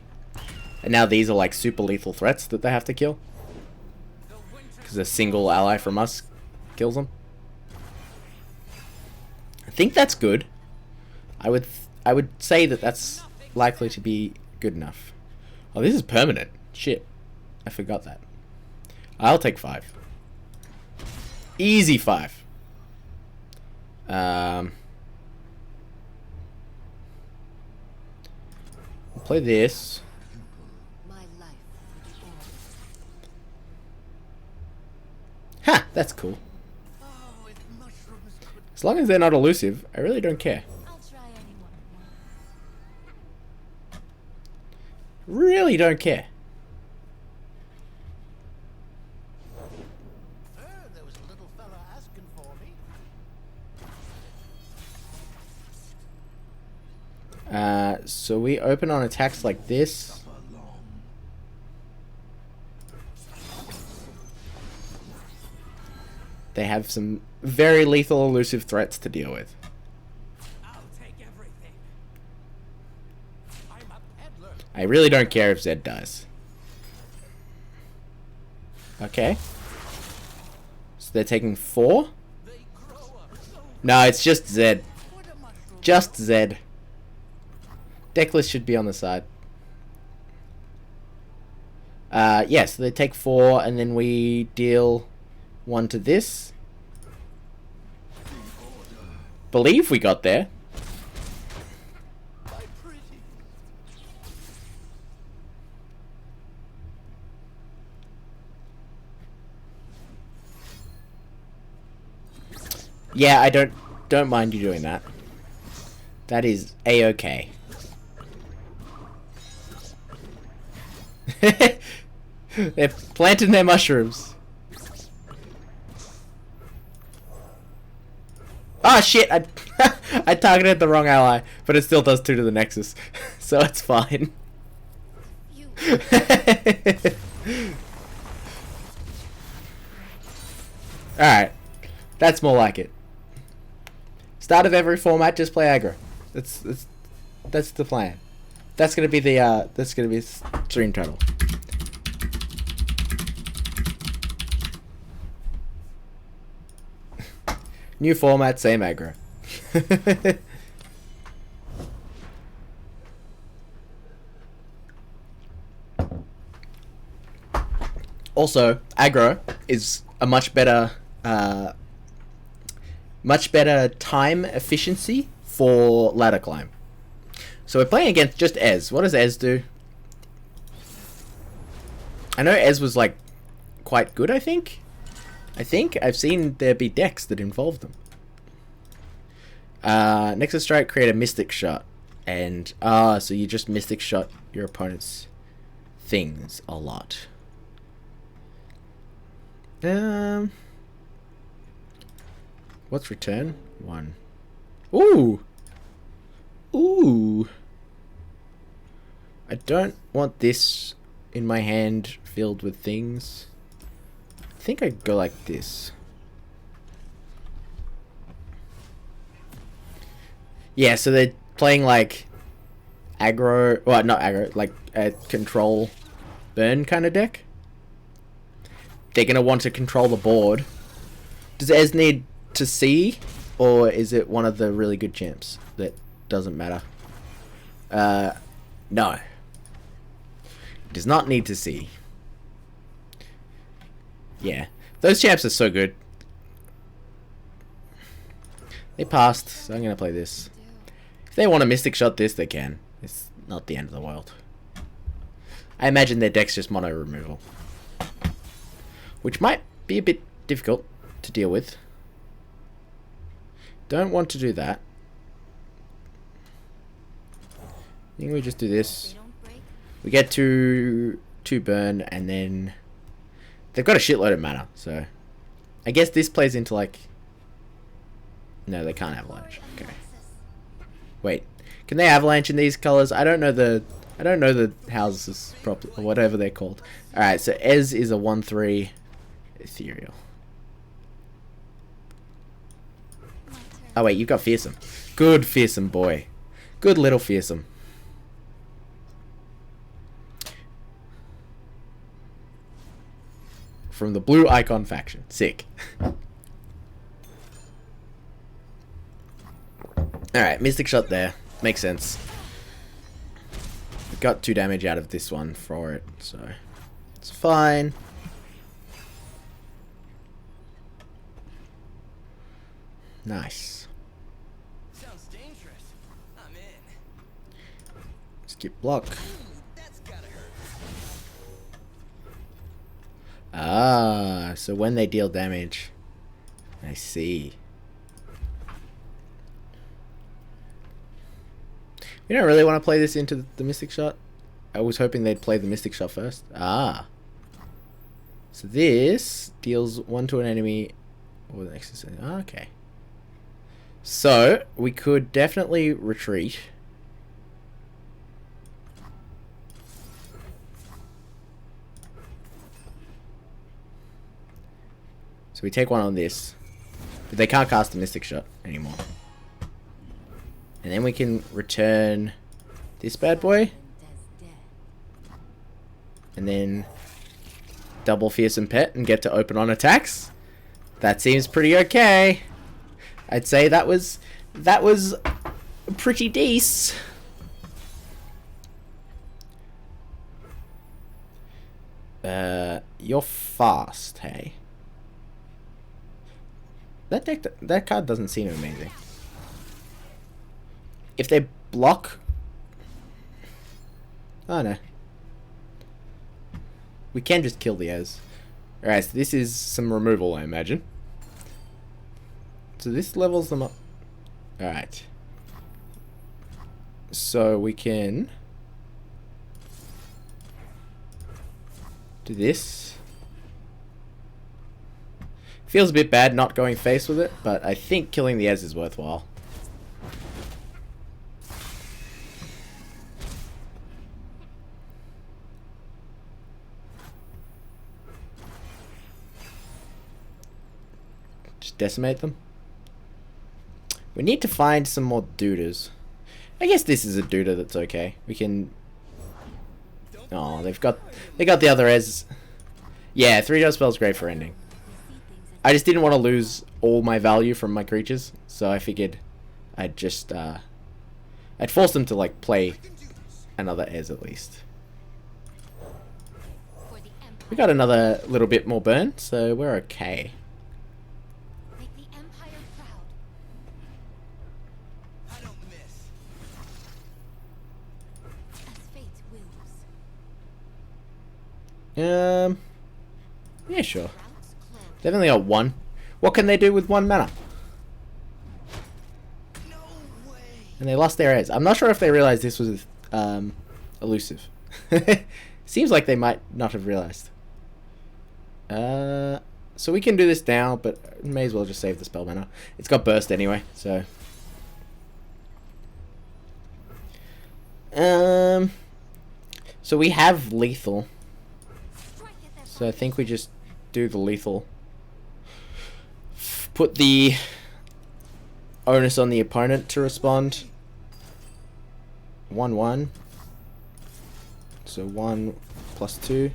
And now these are like super lethal threats that they have to kill. Because a single ally from us kills them. I think that's good. I would say that that's likely to be good enough. Oh, this is permanent. Shit. I forgot that. I'll take 5. Easy 5. We'll play this. Ha! That's cool. As long as they're not elusive, I really don't care. I'll try anyone. Really don't care. There was a little fella asking for me. So we open on attacks like this. They have some very lethal elusive threats to deal with. I'll take everything. I'm a peddler. I really don't care if Zed dies. Okay. So they're taking 4? They grow up so No, it's just Zed. What a mushroom. Just Zed. Decklist should be on the side. Yes, so they take 4 and then we deal 1 to this. Believe we got there. My pretty. Yeah, I don't mind you doing that. That is A-okay. They're planting their mushrooms. Ah, shit! I targeted the wrong ally, but it still does 2 to the Nexus, so it's fine. You Alright. That's more like it. Start of every format, just play aggro. That's the plan. That's gonna be the stream title. New format, same aggro. Also, aggro is a much better time efficiency for ladder climb. So we're playing against just Ez. What does Ez do? I know Ez was like quite good, I think I've seen there be decks that involve them. Nexus Strike, create a Mystic Shot. And, so you just Mystic Shot your opponent's things a lot. What's return? 1. Ooh! Ooh! I don't want this in my hand filled with things. I think I'd go like this. Yeah, so they're playing like aggro, well, not aggro, like a control burn kind of deck. They're going to want to control the board. Does Ez need to see, or is it one of the really good champs that doesn't matter? No. It does not need to see. Yeah. Those champs are so good. They passed, so I'm going to play this. If they want to Mystic Shot this, they can. It's not the end of the world. I imagine their deck's just mono removal, which might be a bit difficult to deal with. Don't want to do that. I think we just do this. We get to 2 burn, and then they've got a shitload of mana, so I guess this plays into like... No, they can't avalanche. Okay. Wait, can they avalanche in these colors? I don't know the houses properly, or whatever they're called. All right, so Ez is a 1/3 ethereal. Oh wait, you've got fearsome. Good fearsome boy. Good little fearsome. From the blue icon faction. Sick. Alright, Mystic Shot there. Makes sense. We got 2 damage out of this one for it, so it's fine. Nice. Sounds dangerous. I'm in. Skip block. That's gotta hurt. Ah, so when they deal damage. I see. We don't really want to play this into the Mystic Shot. I was hoping they'd play the Mystic Shot first. Ah. So this deals 1 to an enemy or the next to... Okay. So we could definitely retreat. So we take 1 on this. But they can't cast the Mystic Shot anymore. And then we can return this bad boy. And then double Fearsome Pet and get to open on attacks. That seems pretty okay. I'd say that was pretty decent. You're fast, hey. That card doesn't seem amazing. If they block... Oh no. We can just kill the Ez. Alright, so this is some removal, I imagine. So this levels them up. Alright. So we can... do this. Feels a bit bad not going face with it, but I think killing the Ez is worthwhile. decimate them. We need to find some more duders. I guess this is a duder that's okay. We can... Oh, they got the other res. Yeah, 3-dot spell's great for ending. I just didn't want to lose all my value from my creatures, so I figured I'd just I'd force them to like play another res at least. For the Empire. We got another little bit more burn, so we're okay. Make the Empire proud. I don't miss. As fate wills. Yeah, sure. Routes closed. They've only got one. What can they do with 1 mana? No way. And they lost their res. I'm not sure if they realized this was elusive. Seems like they might not have realized. So we can do this now, but may as well just save the spell mana. It's got burst anyway, so. So we have lethal. Strike at their So I think we just do the lethal. Put the onus on the opponent to respond. 1/1. So 1 plus 2.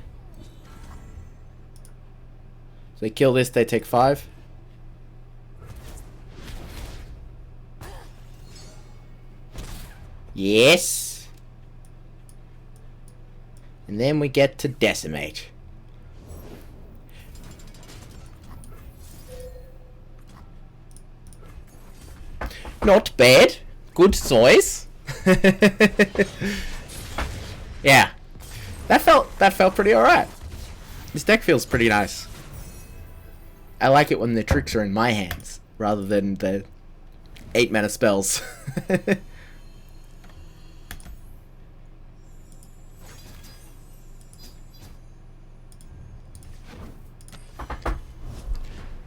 So they kill this, they take 5. Yes. And then we get to decimate. Not bad. Good size. Yeah. That felt pretty alright. This deck feels pretty nice. I like it when the tricks are in my hands rather than the 8 mana spells.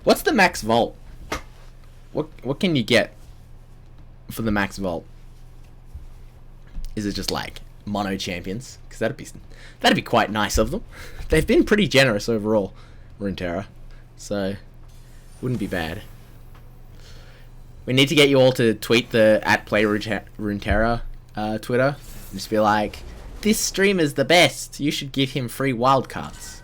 What's the max vault? What can you get for the max vault? Is it just like mono champions? Because that'd be quite nice of them. They've been pretty generous overall, Runeterra, so wouldn't be bad. We need to get you all to tweet the @PlayRuneterra Twitter and just be like, "This streamer's the best. You should give him free wildcards."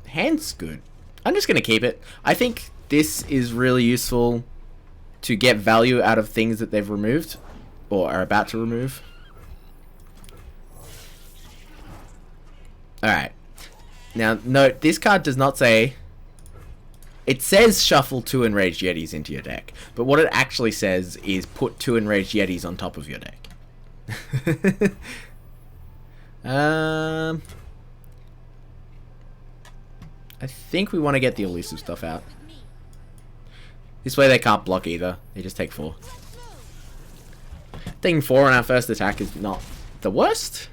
Hand's good. I'm just gonna keep it. I think this is really useful to get value out of things that they've removed or are about to remove. Alright. Now, note, this card does not say... It says shuffle 2 Enraged Yetis into your deck, but what it actually says is put 2 Enraged Yetis on top of your deck. I think we want to get the elusive stuff out. This way they can't block either. They just take 4. Taking 4 on our first attack is not the worst.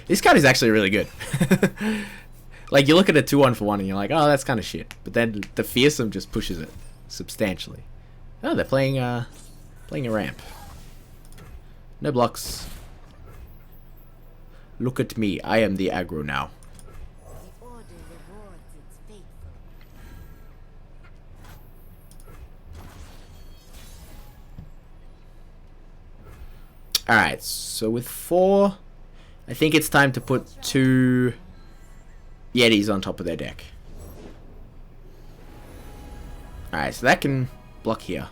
This card is actually really good. Like, you look at a 2-1 for 1 and you're like, oh, that's kind of shit. But then the fearsome just pushes it substantially. Oh, they're playing a ramp. No blocks. Look at me. I am the aggro now. The order rewards its faithful. Alright, so with 4, I think it's time to put 2 Yetis on top of their deck. Alright, so that can block here.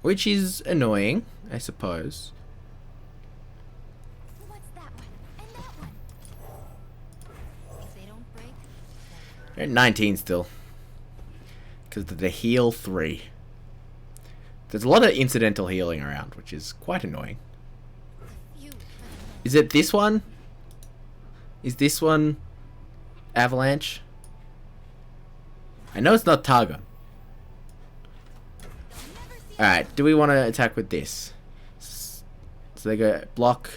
Which is annoying, I suppose. What's that one? And that one. If they don't break, They're at 19 still. Because of the heal 3. There's a lot of incidental healing around, which is quite annoying. you Is it this one? Is this one Avalanche? I know it's not Targon. Alright, do we want to attack with this? So they go block.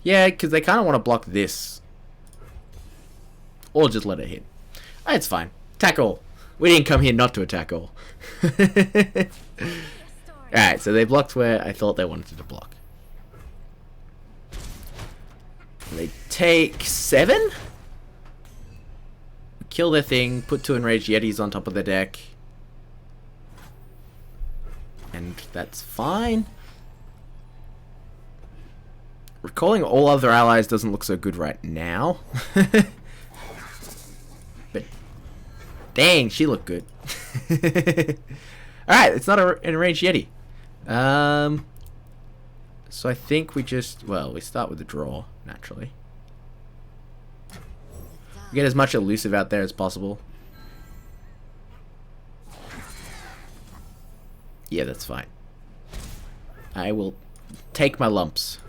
Yeah, because they kind of want to block this. Or just let it hit. It's fine. Attack all. We didn't come here not to attack all. Alright, so they blocked where I thought they wanted to block. They take 7. Kill their thing, put 2 enraged yetis on top of the deck. And that's fine. Recalling all other allies doesn't look so good right now. But dang, she looked good. Alright, it's not an enraged yeti. So I think we just, well, we start with the draw, naturally. We get as much elusive out there as possible. Yeah, that's fine. I will take my lumps.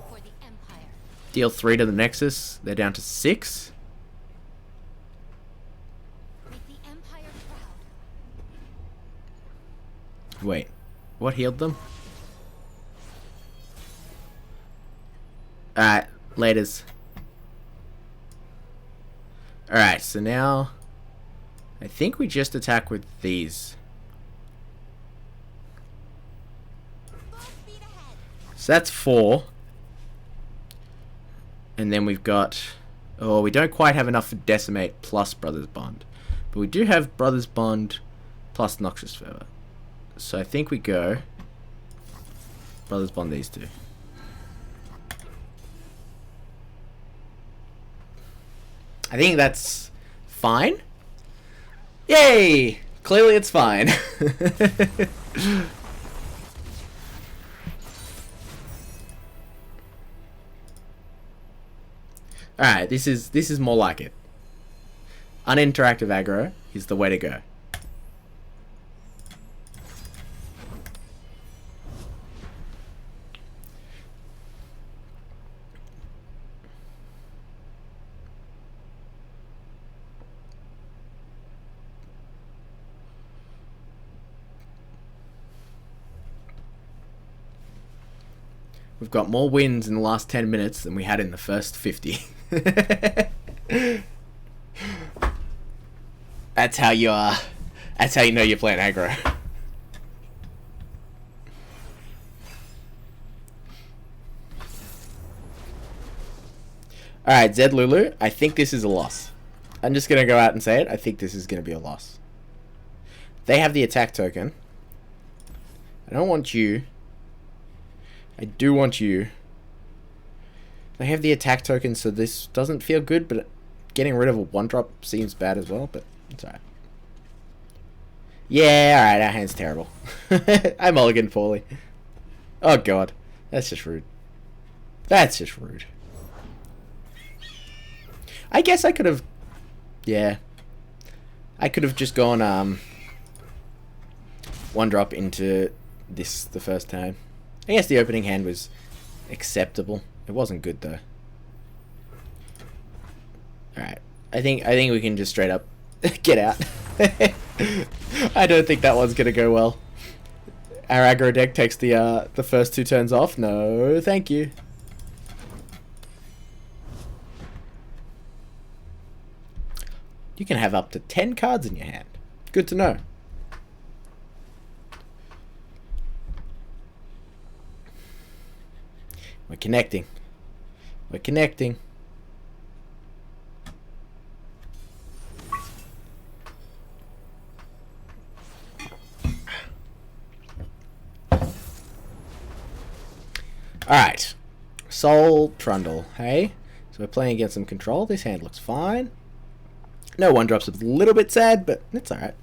For the Empire. Deal 3 to the Nexus. They're down to 6. Make the Empire proud. Wait, what healed them? Alright, laters. Alright, so now I think we just attack with these. So that's 4. And then we've got... Oh, we don't quite have enough for Decimate plus Brothers Bond. But we do have Brothers Bond plus Noxious Fervor. So I think we go... Brothers Bond these 2. I think that's fine. Yay! Clearly it's fine. Alright, this is more like it. Uninteractive aggro is the way to go. We've got more wins in the last 10 minutes than we had in the first 50. That's how you know you're playing aggro. Alright, Zed Lulu, I think this is a loss. I'm just going to go out and say it. I think this is going to be a loss. They have the attack token. I don't want you. I do want you. They have the attack token, so this doesn't feel good, but getting rid of a 1-drop seems bad as well, but it's alright. Yeah, alright, our hand's terrible. I mulliganed poorly. Oh god, that's just rude. That's just rude. I guess I could have... Yeah. I could have just gone 1-drop into this the first time. I guess the opening hand was acceptable. It wasn't good though. Alright. I think we can just straight up get out. I don't think that one's gonna go well. Our aggro deck takes the first 2 turns off. No, thank you. You can have up to 10 cards in your hand. Good to know. We're connecting. We're connecting. Alright. Soul Trundle, hey? So we're playing against some control. This hand looks fine. No 1-drops, a little bit sad, but it's alright.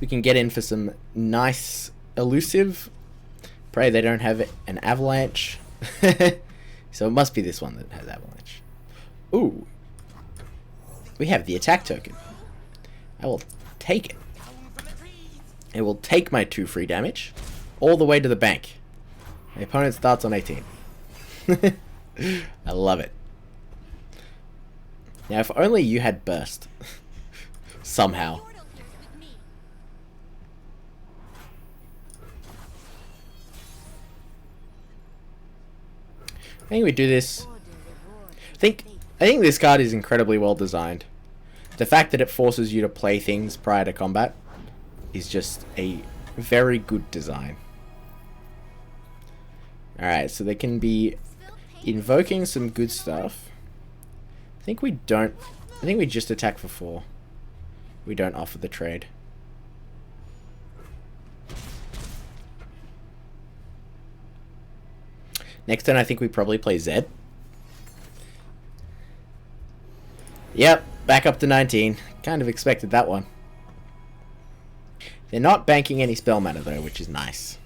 We can get in for some nice elusive. Pray they don't have an avalanche. So it must be this one that has avalanche. Ooh. We have the attack token. I will take it. It will take my 2 free damage all the way to the bank. My opponent starts on 18. I love it. Now if only you had burst. Somehow. I think we do this. I think this card is incredibly well designed. The fact that it forces you to play things prior to combat is just a very good design. Alright, so they can be invoking some good stuff. think we don't. I think we just attack for 4. We don't offer the trade. Next turn, I think we probably play Zed. Yep, back up to 19. Kind of expected that one. They're not banking any spell mana though, which is nice.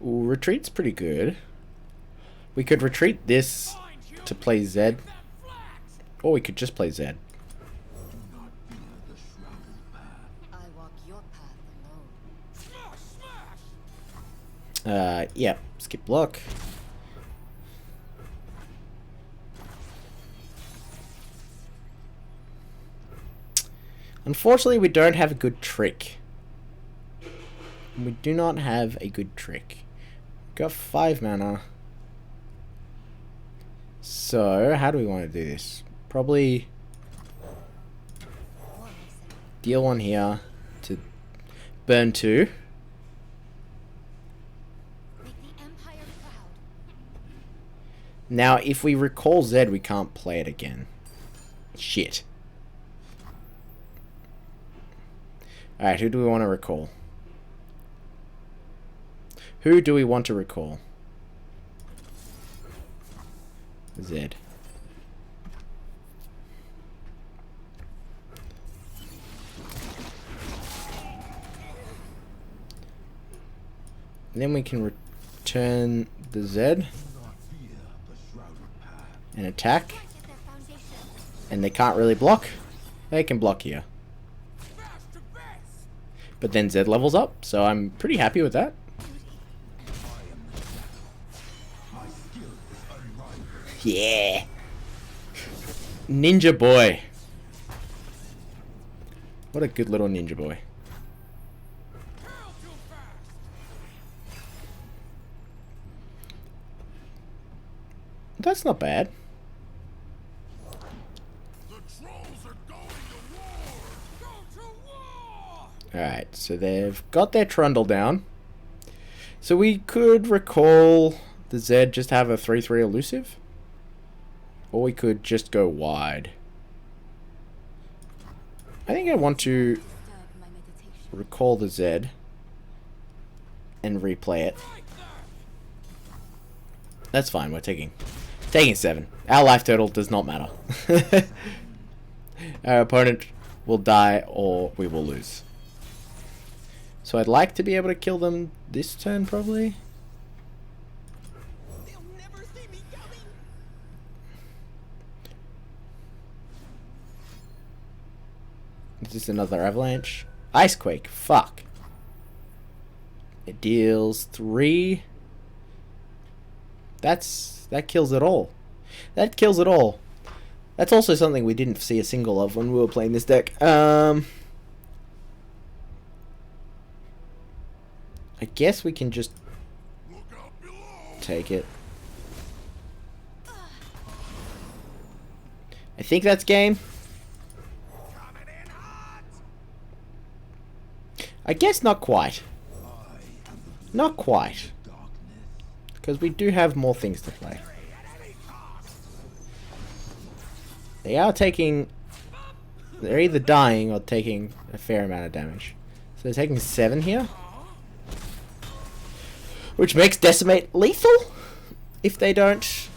Ooh, retreat's pretty good. We could retreat this to play Zed. Or we could just play Zed. I walk your path alone. Yeah, skip block. Unfortunately, we don't have a good trick. We do not have a good trick. Got 5 mana. So, how do we want to do this? Probably deal 1 here to burn 2. Make the Empire proud. Now, if we recall Zed, we can't play it again. Shit. Alright, who do we want to recall? Who do we want to recall? Zed. And then we can return the Zed and attack. Get their foundation. And they can't really block. They can block here. But then Zed levels up, so I'm pretty happy with that. Yeah. Ninja boy. What a good little ninja boy. That's not bad. The trolls are going to war! Go to war! Alright, so they've got their trundle down. So we could recall the Zed, just have a 3/3 elusive. Or we could just go wide. I think I want to Disturb my meditation. recall the Zed and replay it. That's fine, we're taking 7. Our life total does not matter. Our opponent will die or we will lose. So I'd like to be able to kill them this turn probably. They'll never see me coming. Is this another avalanche? Icequake, fuck. It deals 3. That kills it all. That kills it all. That's also something we didn't see a single of when we were playing this deck. I guess we can just Look out below! take it. I think that's game. Coming in hot! I guess not quite. Not quite. Because we do have more things to play. They are taking... They're either dying or taking a fair amount of damage. So they're taking 7 here. Which makes Decimate lethal if they don't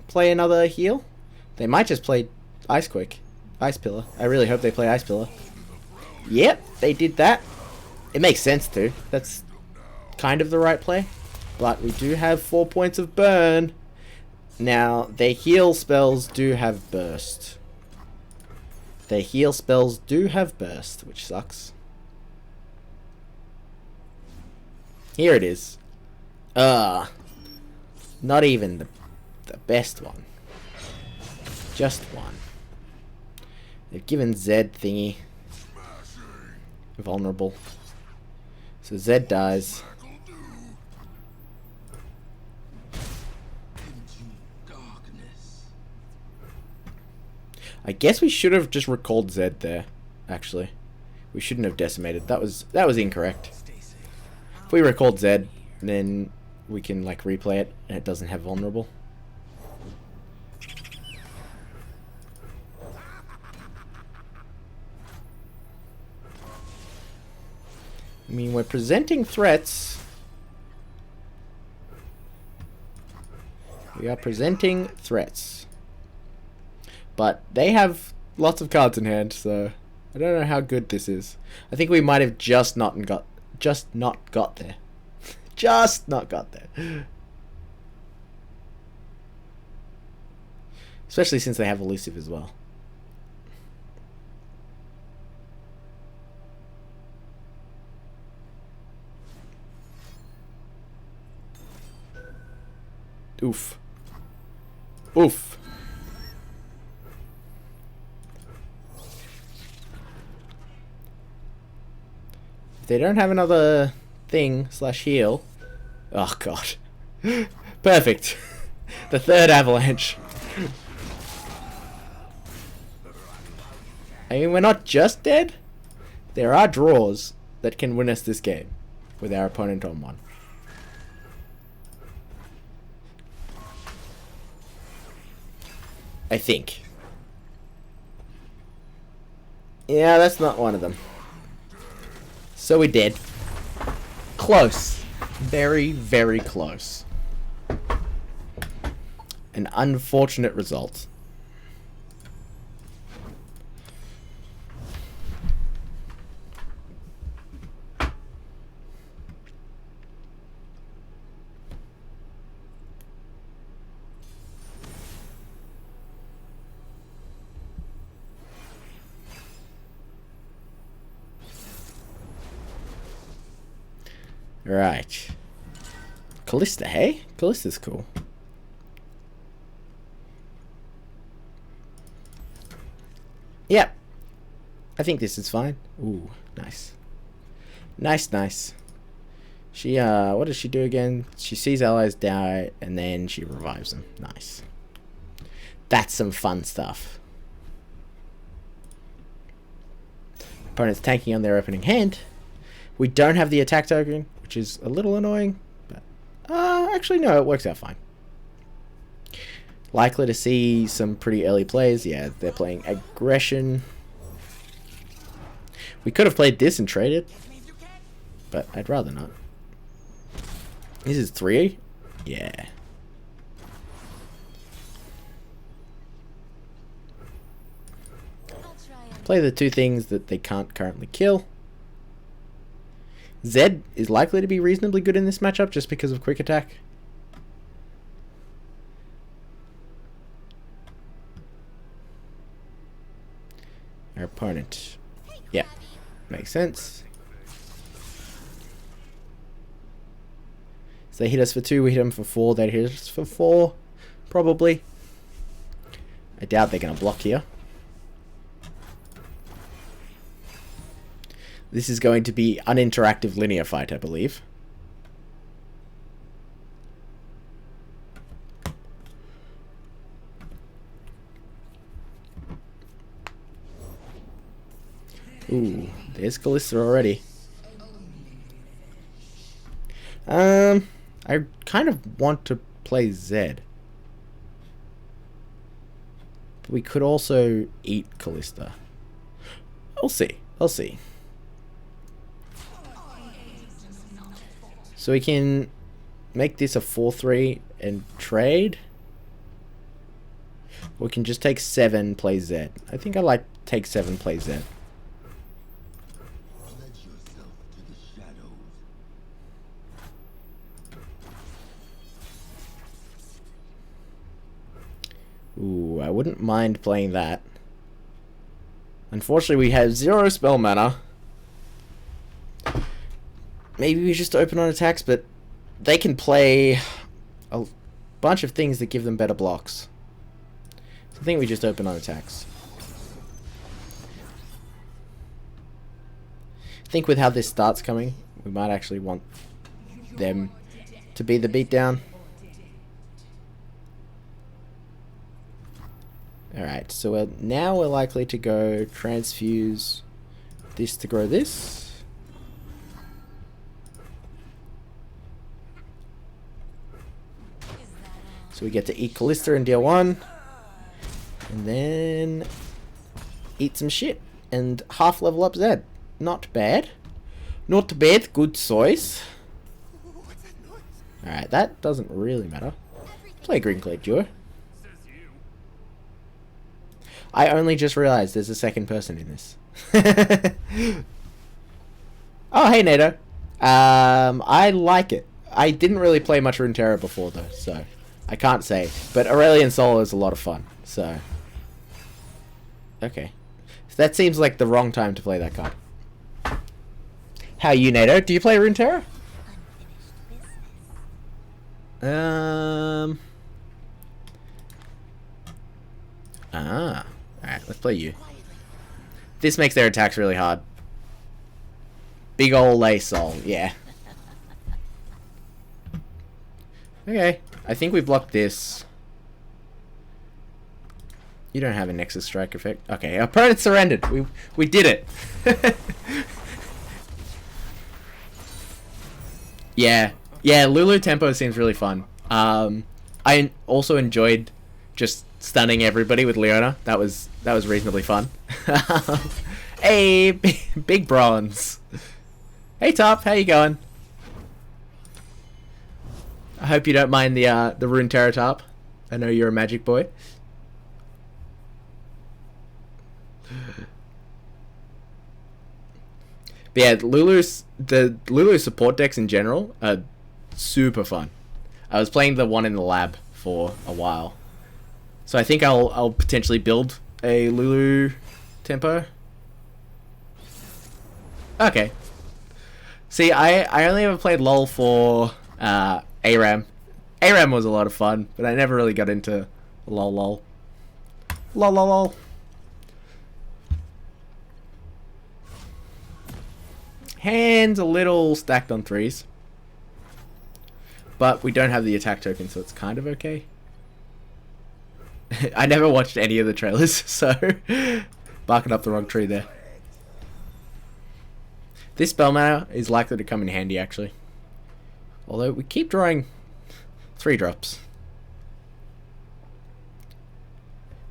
play another heal. They might just play Icequake. Ice Pillar. I really hope they play Ice Pillar. Yep, they did that. It makes sense too. That's kind of the right play. But we do have 4 points of burn. Now, their heal spells do have burst. Their heal spells do have burst, which sucks. Here it is. Not even the best one. Just one. They've given Zed thingy vulnerable. So Zed dies. I guess we should have just recalled Zed there, actually. We shouldn't have decimated. That was incorrect. If we record Zed, then we can like replay it and it doesn't have vulnerable. I mean, we're presenting threats. We are presenting threats. But they have lots of cards in hand, so I don't know how good this is. I think we might have just not got there. Just not got there. Especially since they have elusive as well. Oof. Oof. If they don't have another thing / heal. Oh god. Perfect. The third avalanche. I mean, we're not just dead. There are draws that can win us this game with our opponent on one. I think. Yeah, that's not one of them. So we did. Close. Very, very close. An unfortunate result. Right. Callista, hey? Callista's cool. Yep. I think this is fine. Ooh, nice. Nice. She, what does she do again? She sees allies die, and then she revives them. Nice. That's some fun stuff. Opponent's tanking on their opening hand. We don't have the attack token, which is a little annoying, but actually no, it works out fine. Likely to see some pretty early plays. Yeah, they're playing aggression. We could have played this and traded, but I'd rather not. This is 3? Yeah. Play the two things that they can't currently kill. Zed is likely to be reasonably good in this matchup just because of quick attack. Our opponent. Yeah, makes sense. So they hit us for 2, we hit them for 4, they hit us for 4, probably. I doubt they're going to block here. This is going to be uninteractive linear fight, I believe. Ooh, there's Callista already. I kind of want to play Zed. But we could also eat Callista. I'll see. So we can make this a 4-3 and trade. Or we can just take 7, play Z. I think I like take 7, play Z. Ooh, I wouldn't mind playing that. Unfortunately, we have 0 spell mana. Maybe we just open on attacks, but they can play a bunch of things that give them better blocks. So I think we just open on attacks. I think with how this starts coming, we might actually want them to be the beatdown. Alright, so now we're likely to go transfuse this to grow this. So we get to eat Callista in deal 1. And then eat some shit. And half level up Zed. Not bad. Not bad. Good choice. Alright, that doesn't really matter. Play Green Clay Duo. I only just realized there's a second person in this. Oh, hey, NATO. I like it. I didn't really play much Runeterra before, though, so I can't say. But Aurelian Soul is a lot of fun, so... Okay. That seems like the wrong time to play that card. How are you, NATO? Do you play Runeterra? Alright, let's play you. This makes their attacks really hard. Big ol' Asol, yeah. Okay, I think we've blocked this. You don't have a Nexus Strike effect. Okay, our opponent surrendered. We did it. Yeah, Lulu tempo seems really fun. I also enjoyed just stunning everybody with Leona. That was reasonably fun. Hey, big bronze. Hey Top, how you going? I hope you don't mind the Runeterra Top. I know you're a magic boy. But yeah, the Lulu support decks in general are super fun. I was playing the one in the lab for a while, so I think I'll potentially build a Lulu tempo. Okay. See, I only ever played LoL for ARAM. ARAM was a lot of fun, but I never really got into LoL. LoL. Hands a little stacked on 3s. But we don't have the attack token, so it's kind of okay. I never watched any of the trailers, so... barking up the wrong tree there. This spell mana is likely to come in handy, actually. Although, we keep drawing 3-drops.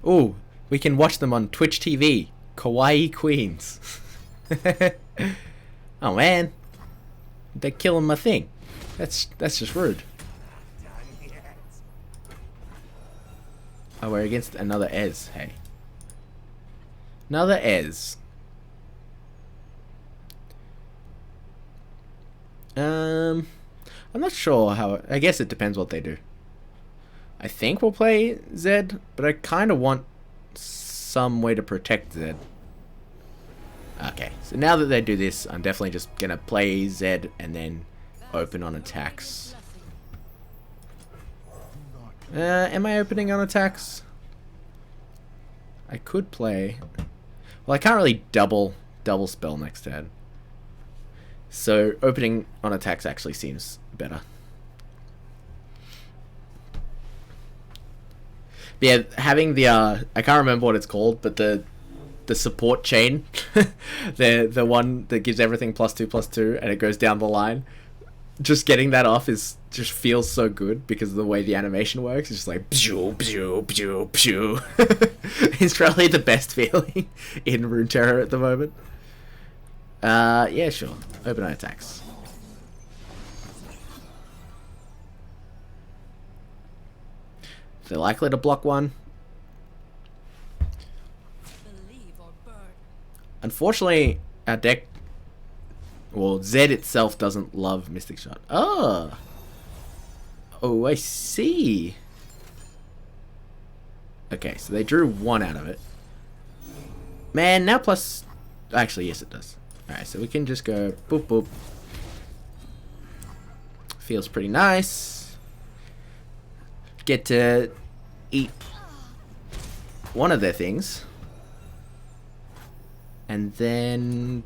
Ooh, we can watch them on Twitch TV. Kawaii Queens. Oh man, they're killing my thing. That's just rude. Oh, we're against another Ez. Hey, another Ez. I'm not sure how. I guess it depends what they do. I think we'll play Zed, but I kind of want some way to protect Zed. Okay, so now that they do this, I'm definitely just gonna play Zed and then open on attacks. Am I opening on attacks? I could play... Well, I can't really double spell next turn. So opening on attacks actually seems better. But yeah, having the I can't remember what it's called, but the support chain, the one that gives everything +2/+2 and it goes down the line. Just getting that off just feels so good because of the way the animation works. It's just like pew pew pew pew. It's probably the best feeling in Runeterra at the moment. Yeah, sure. Open on attacks. They're likely to block one. Unfortunately, our deck... Well, Zed itself doesn't love Mystic Shot. Oh! Oh, I see. Okay, so they drew one out of it. Man, now plus... Actually, yes it does. Alright, so we can just go boop boop. Feels pretty nice. Get to eat one of their things. And then...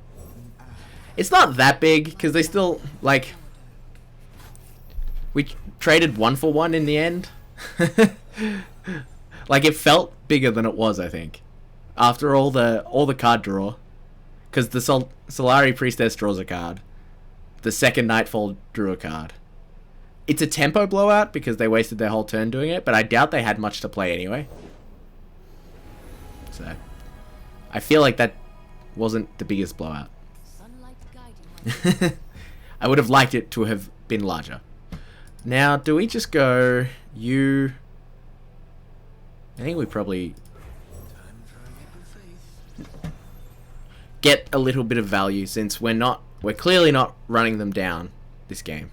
It's not that big, because they still, like... We traded 1 for 1 in the end. Like, it felt bigger than it was, I think. After all the card draw. Because the Solari Priestess draws a card. The second Nightfall drew a card. It's a tempo blowout because they wasted their whole turn doing it, but I doubt they had much to play anyway. So, I feel like that wasn't the biggest blowout. Sunlight guide you, my friend. I would have liked it to have been larger. Now, do we just go you? I think we probably get a little bit of value since we're clearly not running them down this game.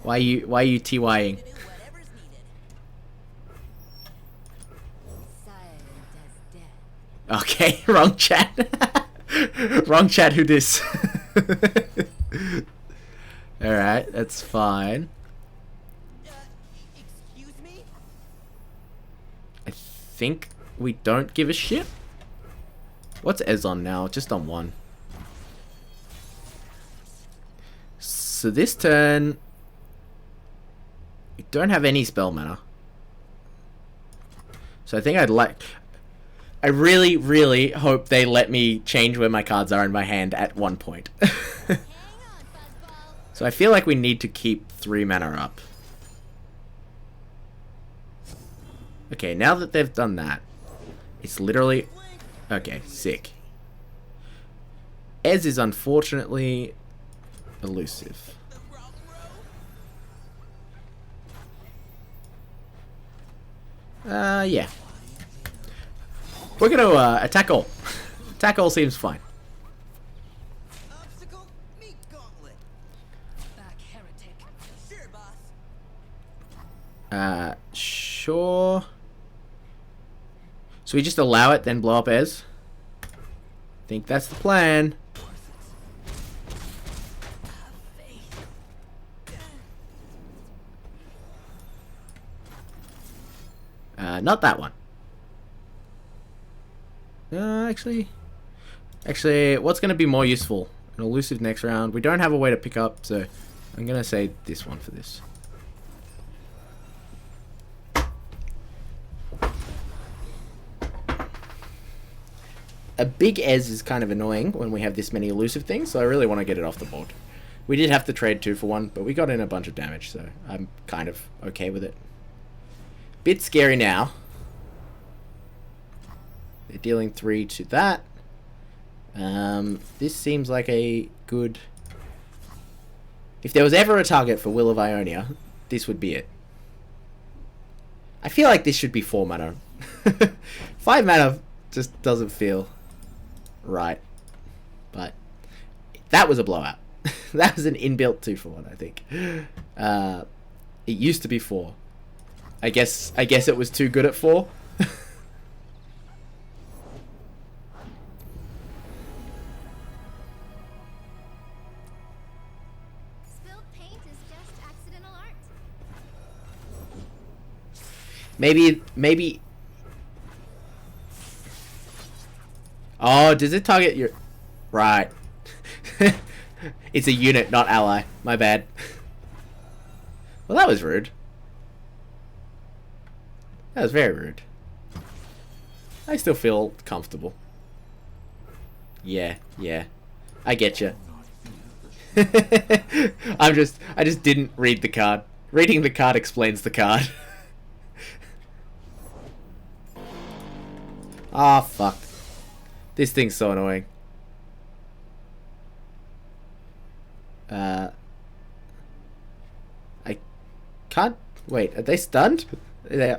Why are you TYing? Do whatever's needed. Silent as death. Okay, wrong chat. Wrong chat, who dis? Alright, that's fine. Excuse me? I think we don't give a shit. What's Ez on now? Just on 1. So this turn, we don't have any spell mana. So I think I really, really hope they let me change where my cards are in my hand at one point. Hang on, Fuzzball. So I feel like we need to keep 3 mana up. Okay, now that they've done that, it's literally... Okay, sick. Ez is unfortunately elusive. The wrong row? Yeah. We're gonna attack all. Attack all seems fine. Obstacle, meet gauntlet. Back, heretic. Sure, boss. Sure. So we just allow it, then blow up Ez? Think that's the plan. Not that one. Actually, what's going to be more useful? An elusive next round. We don't have a way to pick up, so I'm going to say this one for this. A big Ez is kind of annoying when we have this many elusive things, so I really want to get it off the board. We did have to trade 2 for 1, but we got in a bunch of damage, so I'm kind of okay with it. Bit scary now. They're dealing 3 to that. This seems like a good... If there was ever a target for Will of Ionia, this would be it. I feel like this should be 4 mana. 5 mana just doesn't feel right. But that was a blowout. That was an inbuilt 2 for 1, I think. It used to be 4. I guess it was too good at 4. Spilled paint is just accidental art. Maybe. Oh, does it target your... Right. It's a unit, not ally. My bad. Well, that was rude. That was very rude. I still feel comfortable. Yeah. I get you. I just didn't read the card. Reading the card explains the card. Ah, fuck. This thing's so annoying. I can't... Wait, are they stunned? They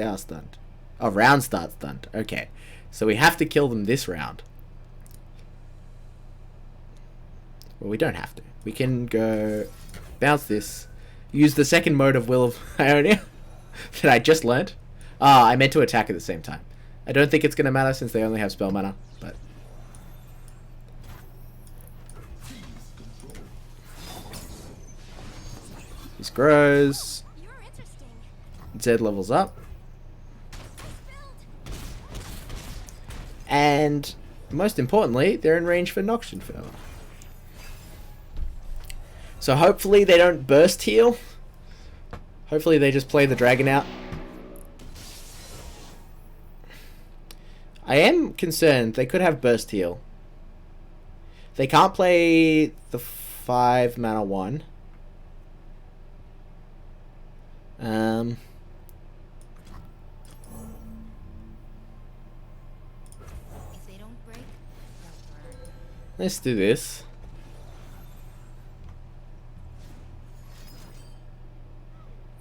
are stunned. Oh, round start stunned. Okay. So we have to kill them this round. Well, we don't have to. We can go... Bounce this. Use the second mode of Will of Ionia that I just learned. Ah, I meant to attack at the same time. I don't think it's going to matter since they only have spell mana, but... This grows. You're interesting. Z levels up. Spilled. And most importantly, they're in range for Nox Inferno. So hopefully they don't burst heal. Hopefully they just play the dragon out. I am concerned they could have burst heal. They can't play the 5 mana one. If they don't break, they'll burn. Let's do this.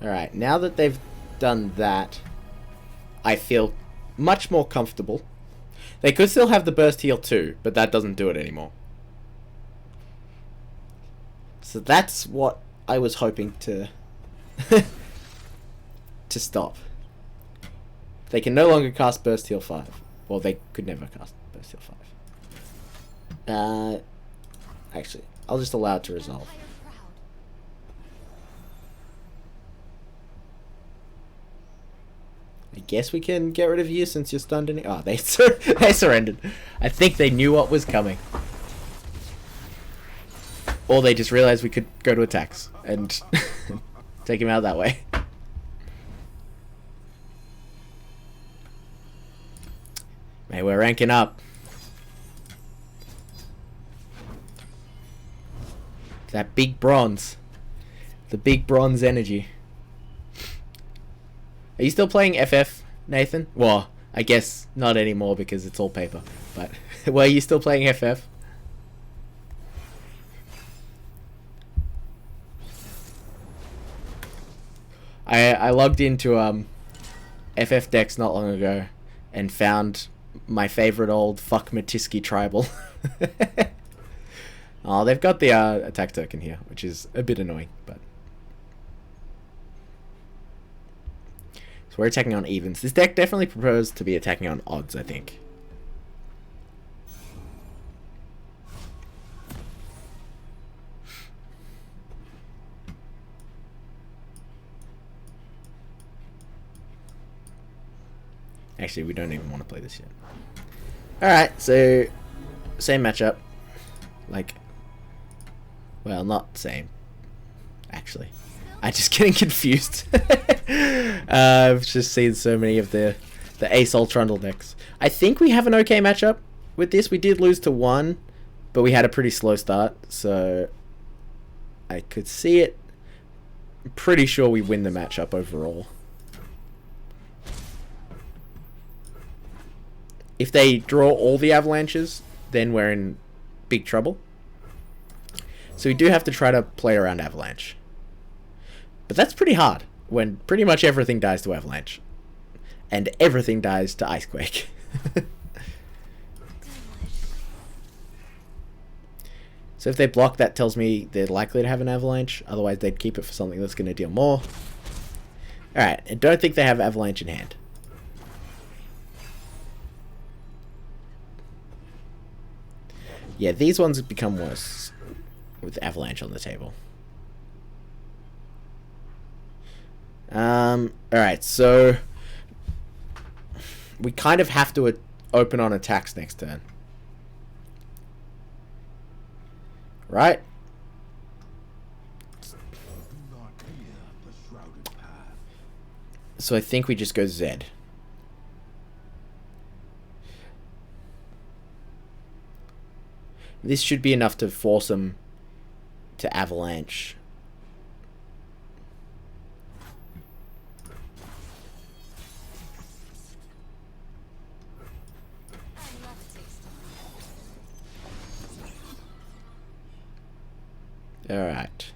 Alright, now that they've done that, I feel much more comfortable. They could still have the burst heal too, but that doesn't do it anymore. So that's what I was hoping to to stop. They can no longer cast burst heal 5. Well, they could never cast burst heal 5. Actually, I'll just allow it to resolve. Higher crowd. I guess we can get rid of you since you're stunned. Oh, they they surrendered. I think they knew what was coming. Or they just realized we could go to attacks and take him out that way. Hey, we're ranking up. That big bronze. The big bronze energy. Are you still playing FF, Nathan? Well, I guess not anymore because it's all paper. But were you still playing FF? I logged into FF decks not long ago and found my favorite old fuck Matiski tribal. Oh, they've got the attack token here, which is a bit annoying, but so we're attacking on evens. This deck definitely prefers to be attacking on odds, I think. Actually, we don't even want to play this yet. Alright, so same matchup. Like, well, not same. Actually, I'm just getting confused. I've just seen so many of the Asol Trundle decks. I think we have an okay matchup with this. We did lose to 1, but we had a pretty slow start, so I could see it. I'm pretty sure we win the matchup overall. If they draw all the avalanches, then we're in big trouble. So we do have to try to play around avalanche. But that's pretty hard when pretty much everything dies to avalanche. And everything dies to icequake. So if they block, that tells me they're likely to have an avalanche. Otherwise they'd keep it for something that's going to deal more. Alright, I don't think they have avalanche in hand. Yeah, these ones have become worse with avalanche on the table. Alright, so we kind of have to open on attacks next turn. Right? So I think we just go Z. This should be enough to force them to avalanche. Alright.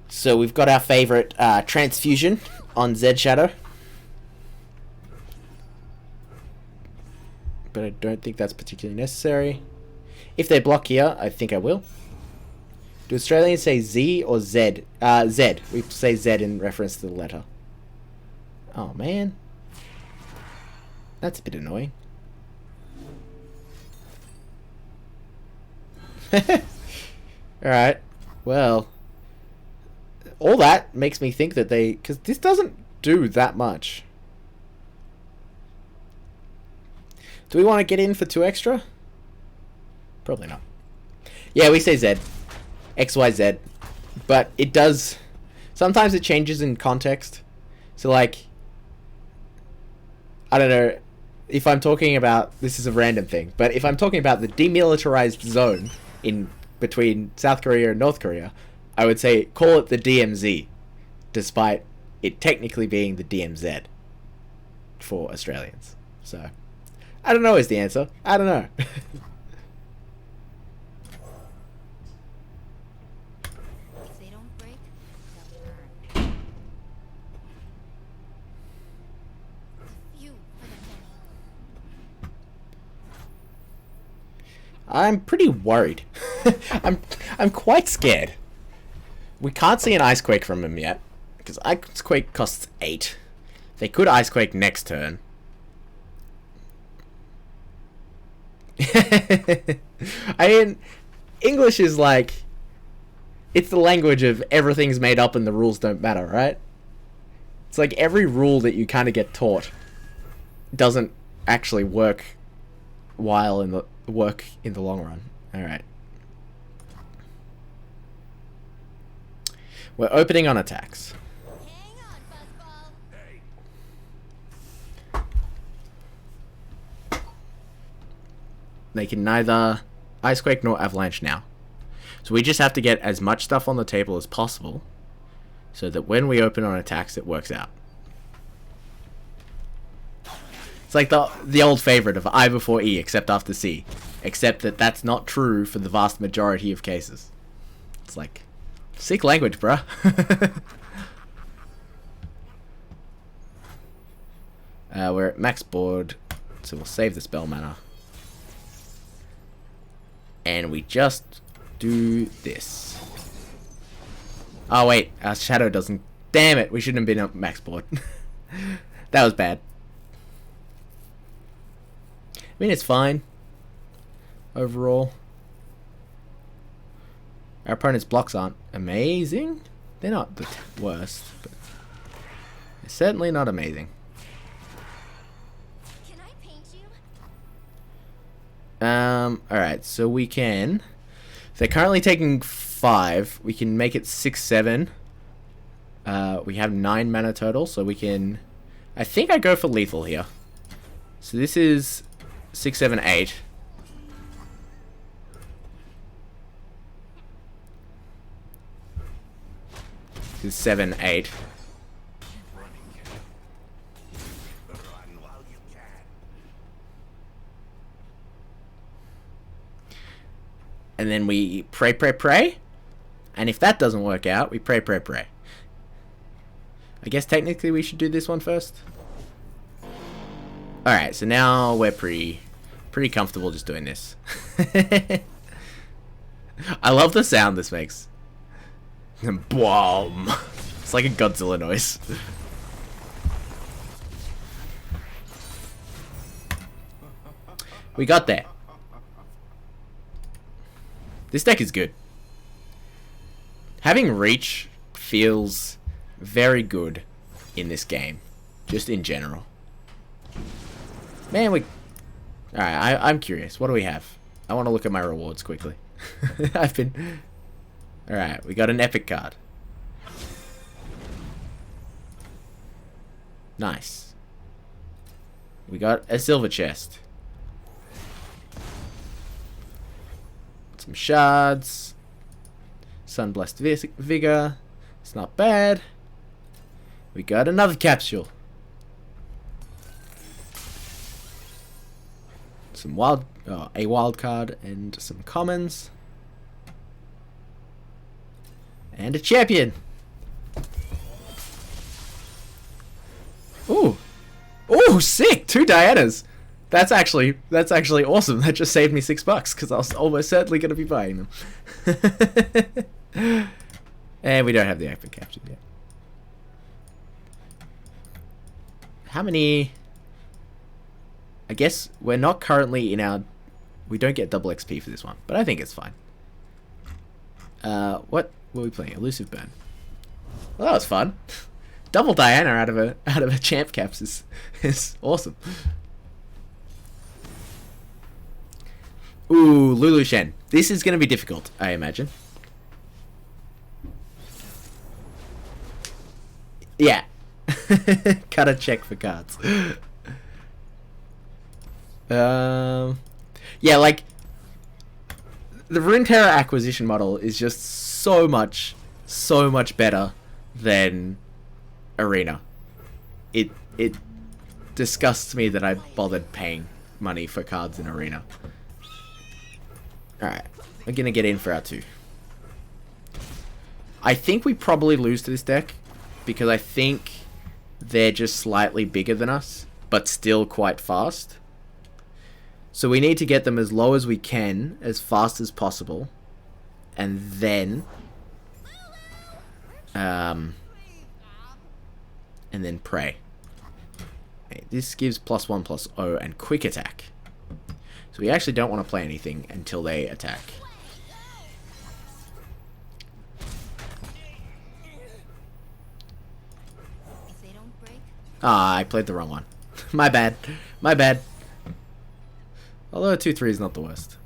So we've got our favorite transfusion on Z Shadow. But I don't think that's particularly necessary. If they block here, I think I will. Do Australians say Z or Z? Z. We say Z in reference to the letter. Oh, man. That's a bit annoying. Alright. Well. All that makes me think that they... Because this doesn't do that much. Do we want to get in for 2 extra? Probably not. Yeah, we say Z. XYZ. But it does... Sometimes it changes in context. So, like, I don't know if I'm talking about, this is a random thing, but if I'm talking about the demilitarized zone in between South Korea and North Korea, I would say call it the DMZ, despite it technically being the DMZ for Australians. So, I don't know is the answer. I don't know. If they don't break, they'll burn. You for the many. I'm pretty worried. I'm quite scared. We can't see an Icequake from him yet, because Icequake costs 8. They could Icequake next turn. I mean, English is like, it's the language of everything's made up and the rules don't matter, right? It's like every rule that you kind of get taught doesn't actually work in the long run. All right. We're opening on attacks. Hang on, Buzzball. They can neither Icequake nor Avalanche now. So we just have to get as much stuff on the table as possible so that when we open on attacks, it works out. It's like the old favorite of I before E, except after C. Except that that's not true for the vast majority of cases. It's like, sick language, bruh. We're at max board, so we'll save the spell mana. And we just do this. Oh wait, our shadow doesn't... Damn it, we shouldn't have been at max board. That was bad. I mean, it's fine. Overall. Our opponent's blocks aren't amazing. They're not the worst, but they're certainly not amazing. Can I paint you? Alright, so we can... They're currently taking 5. We can make it 6, 7. We have 9 mana total, so we can... I think I go for lethal here. So this is 6, 7, 8. This is 7, 8. And then we pray, pray, pray. And if that doesn't work out, we pray, pray, pray. I guess technically we should do this one first. Alright, so now we're pretty comfortable just doing this. I love the sound this makes. Boom. It's like a Godzilla noise. We got there. This deck is good. Having reach feels very good in this game, just in general. Man, Alright, I'm curious. What do we have? I want to look at my rewards quickly. Alright, we got an epic card. Nice. We got a silver chest. Some shards. Sunblessed Vigor. It's not bad. We got another capsule. Some a wild card and some commons. And a champion. Ooh. Ooh, sick! 2 Dianas. That's actually awesome. That just saved me $6 because I was almost certainly going to be buying them. And we don't have the epic capture yet. How many... I guess we're not currently in our... We don't get double XP for this one, but I think it's fine. What were we playing? Elusive Burn. Well, that was fun. Double Diana out of a champ caps is awesome. Ooh, Lulu Shen. This is going to be difficult, I imagine. Yeah. Cut a check for cards. Yeah, like the Runeterra acquisition model is just so much better than Arena. It disgusts me that I bothered paying money for cards in Arena. Alright, we're gonna get in for our 2. I think we probably lose to this deck because I think they're just slightly bigger than us, but still quite fast. So we need to get them as low as we can, as fast as possible, and then pray. Okay, this gives +1/+0 and quick attack. So we actually don't want to play anything until they attack. If they don't break, Ah, I played the wrong one. My bad. My bad. Although a 2/3 is not the worst.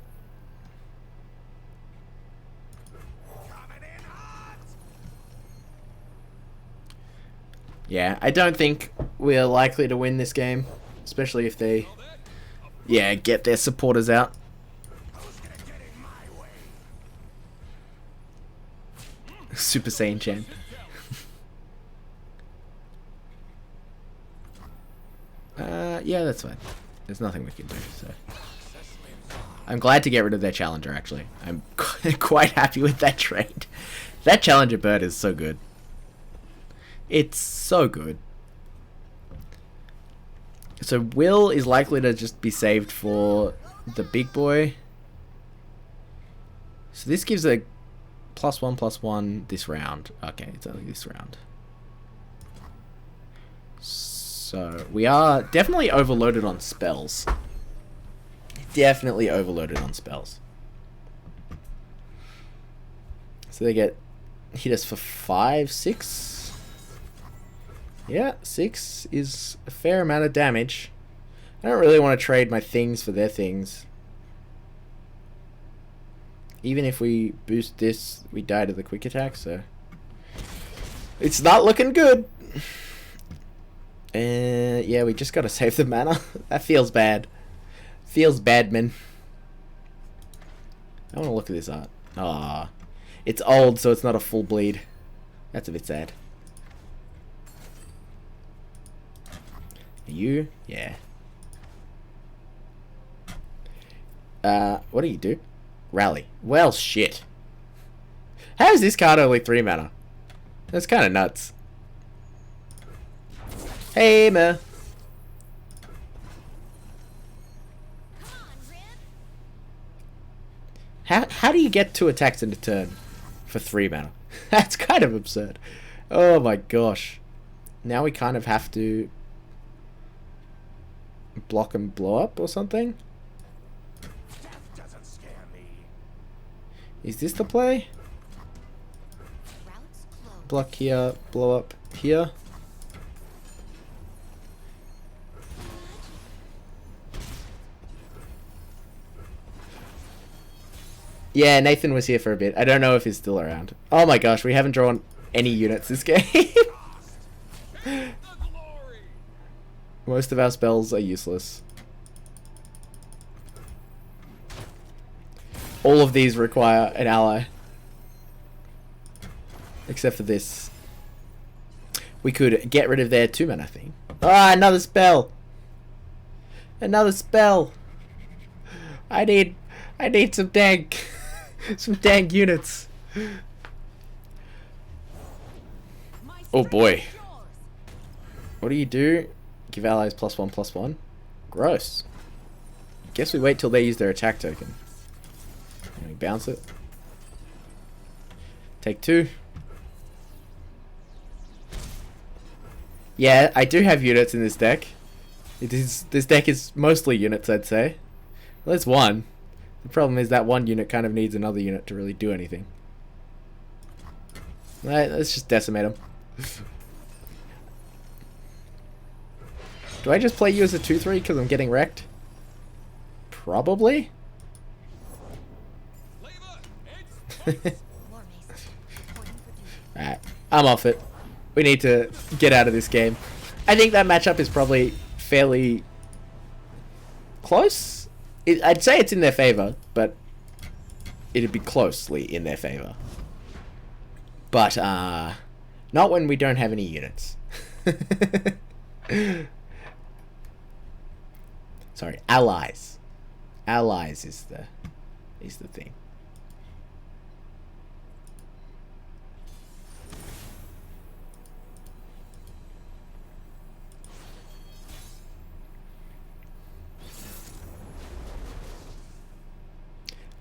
Yeah, I don't think we're likely to win this game, especially if they, yeah, get their supporters out. Super Saiyan Chan. Yeah, that's fine. There's nothing we can do, so. I'm glad to get rid of their challenger, actually. I'm quite happy with that trade. That challenger bird is so good. It's so good. So Will is likely to just be saved for the big boy. So this gives a +1/+1 this round. Okay, it's only this round. So we are definitely overloaded on spells. Definitely overloaded on spells. So they hit us for 5, 6. Yeah, 6 is a fair amount of damage. I don't really want to trade my things for their things. Even if we boost this, we die to the quick attack, so it's not looking good. Yeah, we just gotta save the mana. That feels bad. Feels bad, man. I want to look at this art. Ah, it's old, so it's not a full bleed. That's a bit sad. You? Yeah. What do you do? Rally. Well, shit. How is this card only 3 mana? That's kind of nuts. Hey, man. How do you get 2 attacks in a turn for 3 mana? That's kind of absurd. Oh my gosh. Now we kind of have to block and blow up or something? Doesn't scare me. Is this the play? routes closed. Block here, blow up here. Yeah, Nathan was here for a bit. I don't know if he's still around. Oh my gosh, we haven't drawn any units this game. The glory. Most of our spells are useless. All of these require an ally. Except for this. We could get rid of their 2 mana thing. Ah, another spell! Another spell! I need some dang some dang units. Oh boy. What do you do? Give allies +1/+1? Gross. Guess we wait till they use their attack token. And we bounce it. Take 2. Yeah, I do have units in this deck. This deck is mostly units, I'd say. Well, there's one. The problem is that one unit kind of needs another unit to really do anything. Right, let's just decimate them. Do I just play you as a 2/3 because I'm getting wrecked? Probably. War mace. Reporting for duty. Alright, I'm off it. We need to get out of this game. I think that matchup is probably fairly close. I'd say it's in their favor, but it'd be closely in their favor. But, not when we don't have any units. Sorry, allies. Allies is the thing.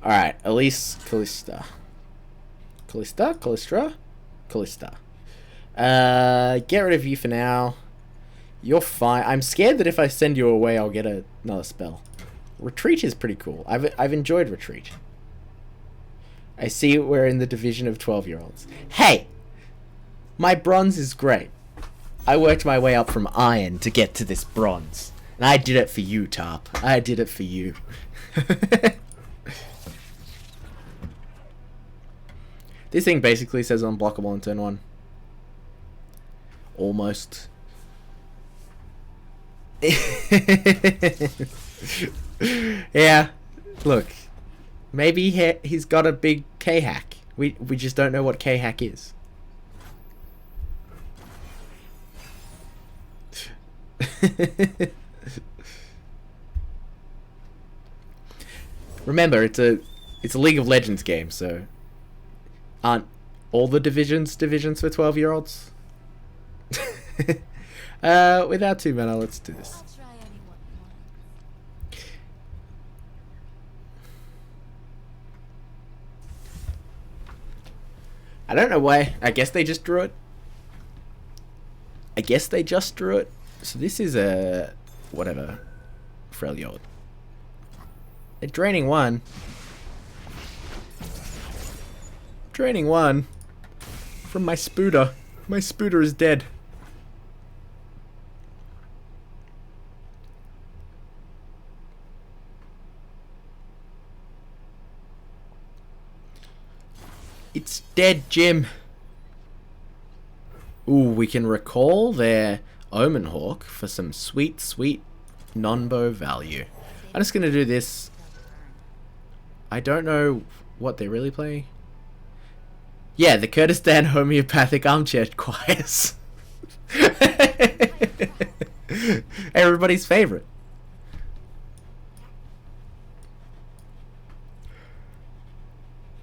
Alright, Elise Callista. Callista? Get rid of you for now. You're fine. I'm scared that if I send you away, I'll get another spell. Retreat is pretty cool. I've enjoyed Retreat. I see we're in the division of 12-year-olds. Hey! My bronze is great. I worked my way up from iron to get to this bronze. And I did it for you, Tarp. I did it for you. This thing basically says unblockable on turn 1. Almost. Yeah. Look. Maybe he's got a big K-hack. We just don't know what K-hack is. Remember, it's a League of Legends game, so aren't all the divisions for 12-year-olds? Without 2 mana, let's do this. I'll try anyone once. I don't know why. I guess they just drew it. So this is a whatever. Freljord. They're draining 1. Draining 1 from my Spooter. My Spooter is dead. It's dead, Jim. Ooh, we can recall their Omen Hawk for some sweet, sweet non-bow value. I'm just going to do this. I don't know what they're really playing. Yeah, the Kurdistan Homeopathic Armchair Choirs. Everybody's favorite.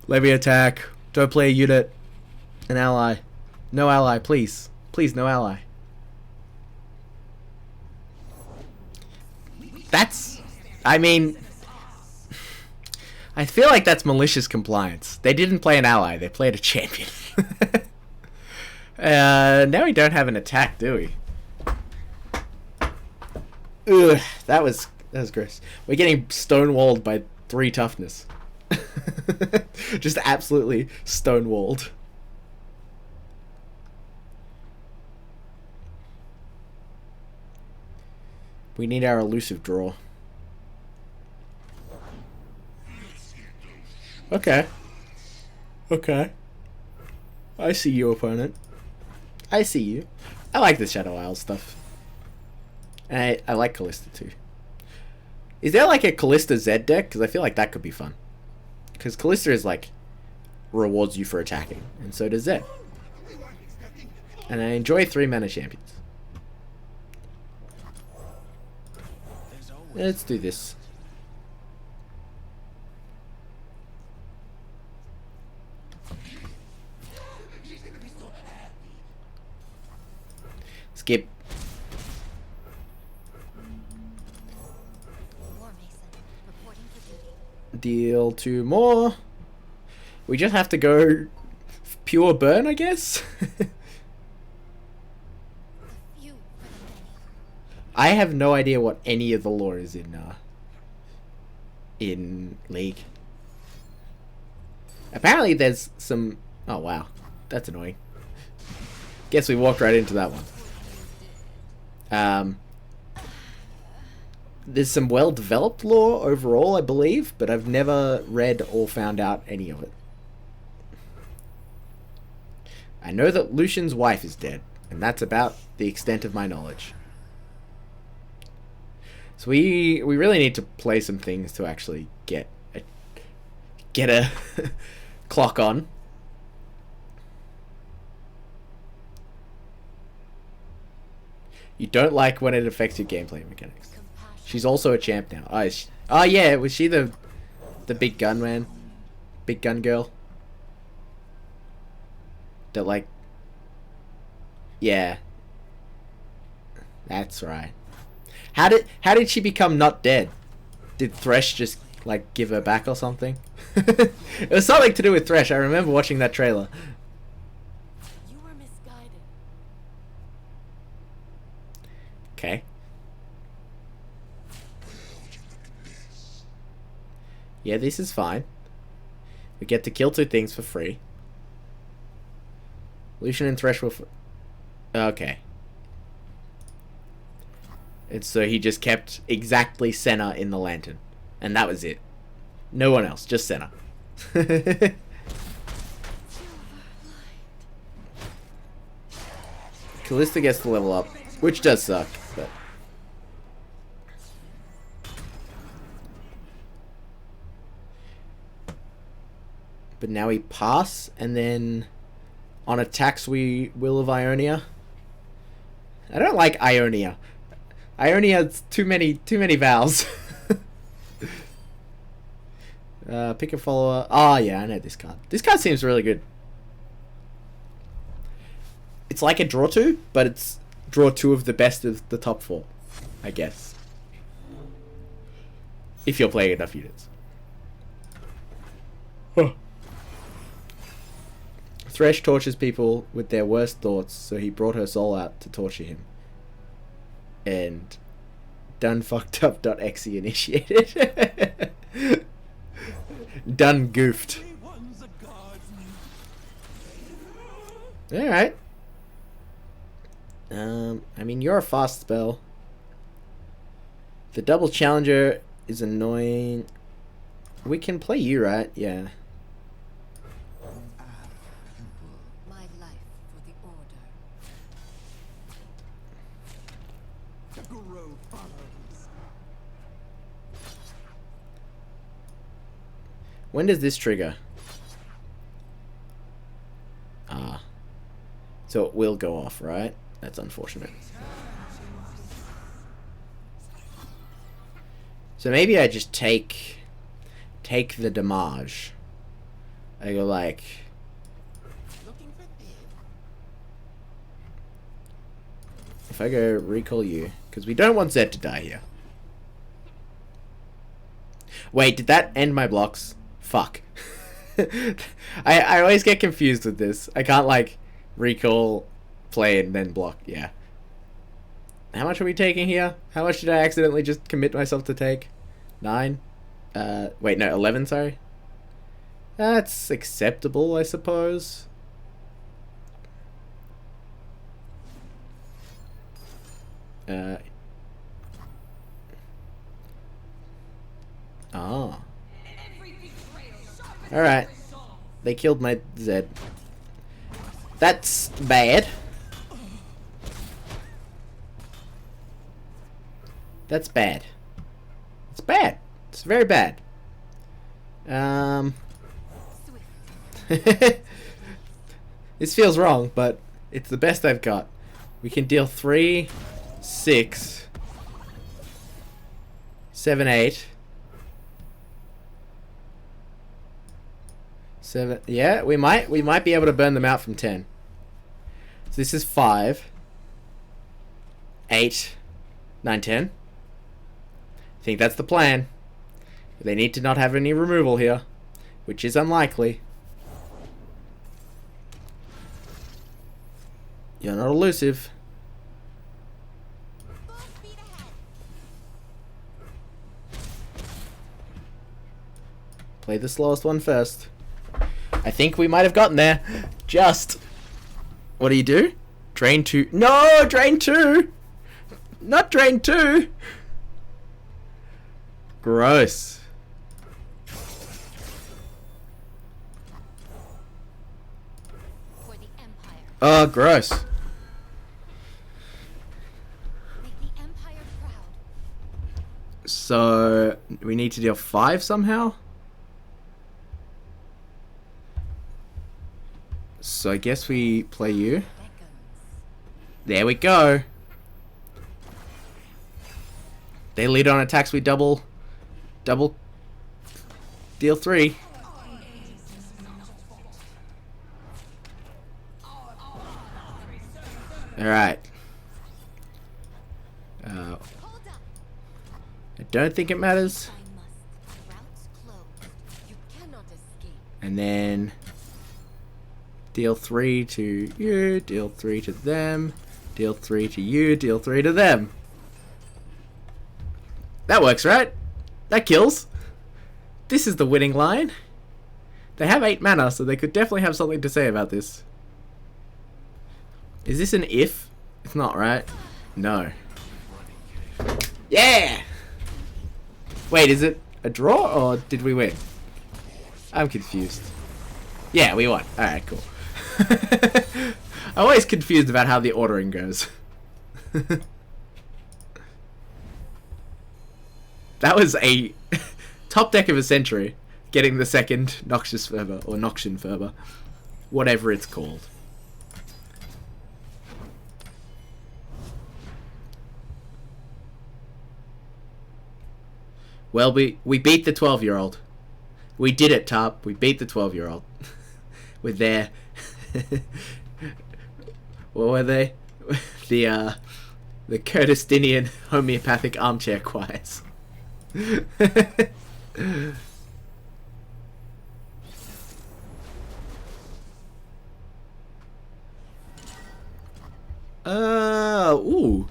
Let me attack. Don't play a unit. An ally. No ally, please. Please, no ally. That's... I mean... I feel like that's malicious compliance. They didn't play an ally, they played a champion. Now we don't have an attack, do we? Ugh, that was gross. We're getting stonewalled by 3 toughness. Just absolutely stonewalled. We need our elusive draw. Okay. Okay. I see you, opponent. I see you. I like the Shadow Isle stuff. And I like Callista too. Is there like a Callista Z deck? Because I feel like that could be fun. Because Callista is like... rewards you for attacking. And so does Z. And I enjoy 3 mana champions. Let's do this. Skip. War Mason, reporting for duty. Deal 2 more. We just have to go pure burn, I guess. Few for the many. I have no idea what any of the lore is in League. Apparently there's some... Oh wow, that's annoying. Guess we walked right into that one. There's some well-developed lore overall, I believe, but I've never read or found out any of it. I know that Lucian's wife is dead. And that's about the extent of my knowledge. So we really need to play some things to actually get a clock on. You don't like when it affects your gameplay mechanics. She's also a champ now. Oh yeah, was she the big gun man? Big gun girl? That like... Yeah. That's right. How did she become not dead? Did Thresh just like give her back or something? It was something to do with Thresh. I remember watching that trailer. You were misguided. Okay. Yeah, this is fine. We get to kill 2 things for free. Lucian and Thresh will... Okay. And so he just kept exactly Senna in the lantern. And that was it. No one else, just Senna. Callista gets to level up, which does suck, but... But now we pass, and then on attacks we Will of Ionia. I don't like Ionia. Ionia's too many vowels. Pick a follower. Oh yeah, I know this card. This card seems really good. It's like a draw 2, but it's draw 2 of the best of the top 4, I guess. If you're playing enough units. Huh. Thresh tortures people with their worst thoughts, so he brought her soul out to torture him. And done fucked up.exe initiated. Done goofed. Alright. I mean, you're a fast spell. The double challenger is annoying. We can play you, right? Yeah. My life for the order. When does this trigger? Ah. So it will go off, right? That's unfortunate. So maybe I just take the damage. I go like... If I go recall you, because we don't want Zed to die here. Wait, did that end my blocks? Fuck. I always get confused with this. I can't like recall, play, and then block. Yeah. How much are we taking here? How much did I accidentally just commit myself to take? 9? Wait, no, 11, sorry. That's acceptable, I suppose. Oh. Alright. They killed my Zed. That's bad. That's bad. It's bad. It's very bad. This feels wrong, but it's the best I've got. We can deal 3, 6, 7, 8. 7. Yeah, we might be able to burn them out from 10. So this is 5, 8, 9, 10. I think that's the plan. They need to not have any removal here, which is unlikely. You're not elusive. Play the slowest one first. I think we might have gotten there. Just. What do you do? Drain 2. No! Drain 2! Not drain 2! Gross. For the Empire. Oh, gross. So we need to deal 5 somehow. So I guess we play you. There we go. They lead on attacks. We double deal 3. All right. I don't think it matters. And then deal 3 to you, deal 3 to them, deal 3 to you, deal 3 to them. That works, right? That kills. This is the winning line. They have 8 mana, so they could definitely have something to say about this. Is this an if? It's not, right? No. Yeah! Wait, is it a draw or did we win? I'm confused. Yeah, we won. Alright, cool. I'm always confused about how the ordering goes. That was a top deck of a century, getting the second Noxious Fervor, or Noxian Fervor. Whatever it's called. Well, we beat the 12-year-old. We did it, Top. We beat the 12-year-old. With their... what were they? The Kurdistanian homeopathic armchair choirs. Ooh.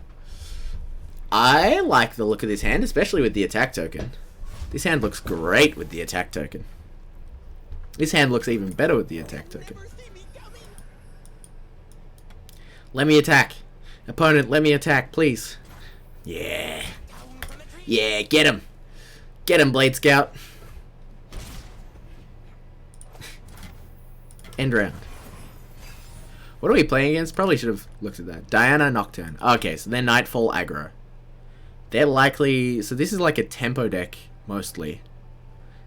I like the look of this hand, especially with the attack token. This hand looks great with the attack token. This hand looks even better with the attack token. Let me attack. Opponent, let me attack, please. Yeah. Yeah, get him. Get him, Blade Scout. End round. What are we playing against? Probably should have looked at that. Diana Nocturne. Okay, so they're Nightfall aggro. They're likely... So this is like a tempo deck, mostly.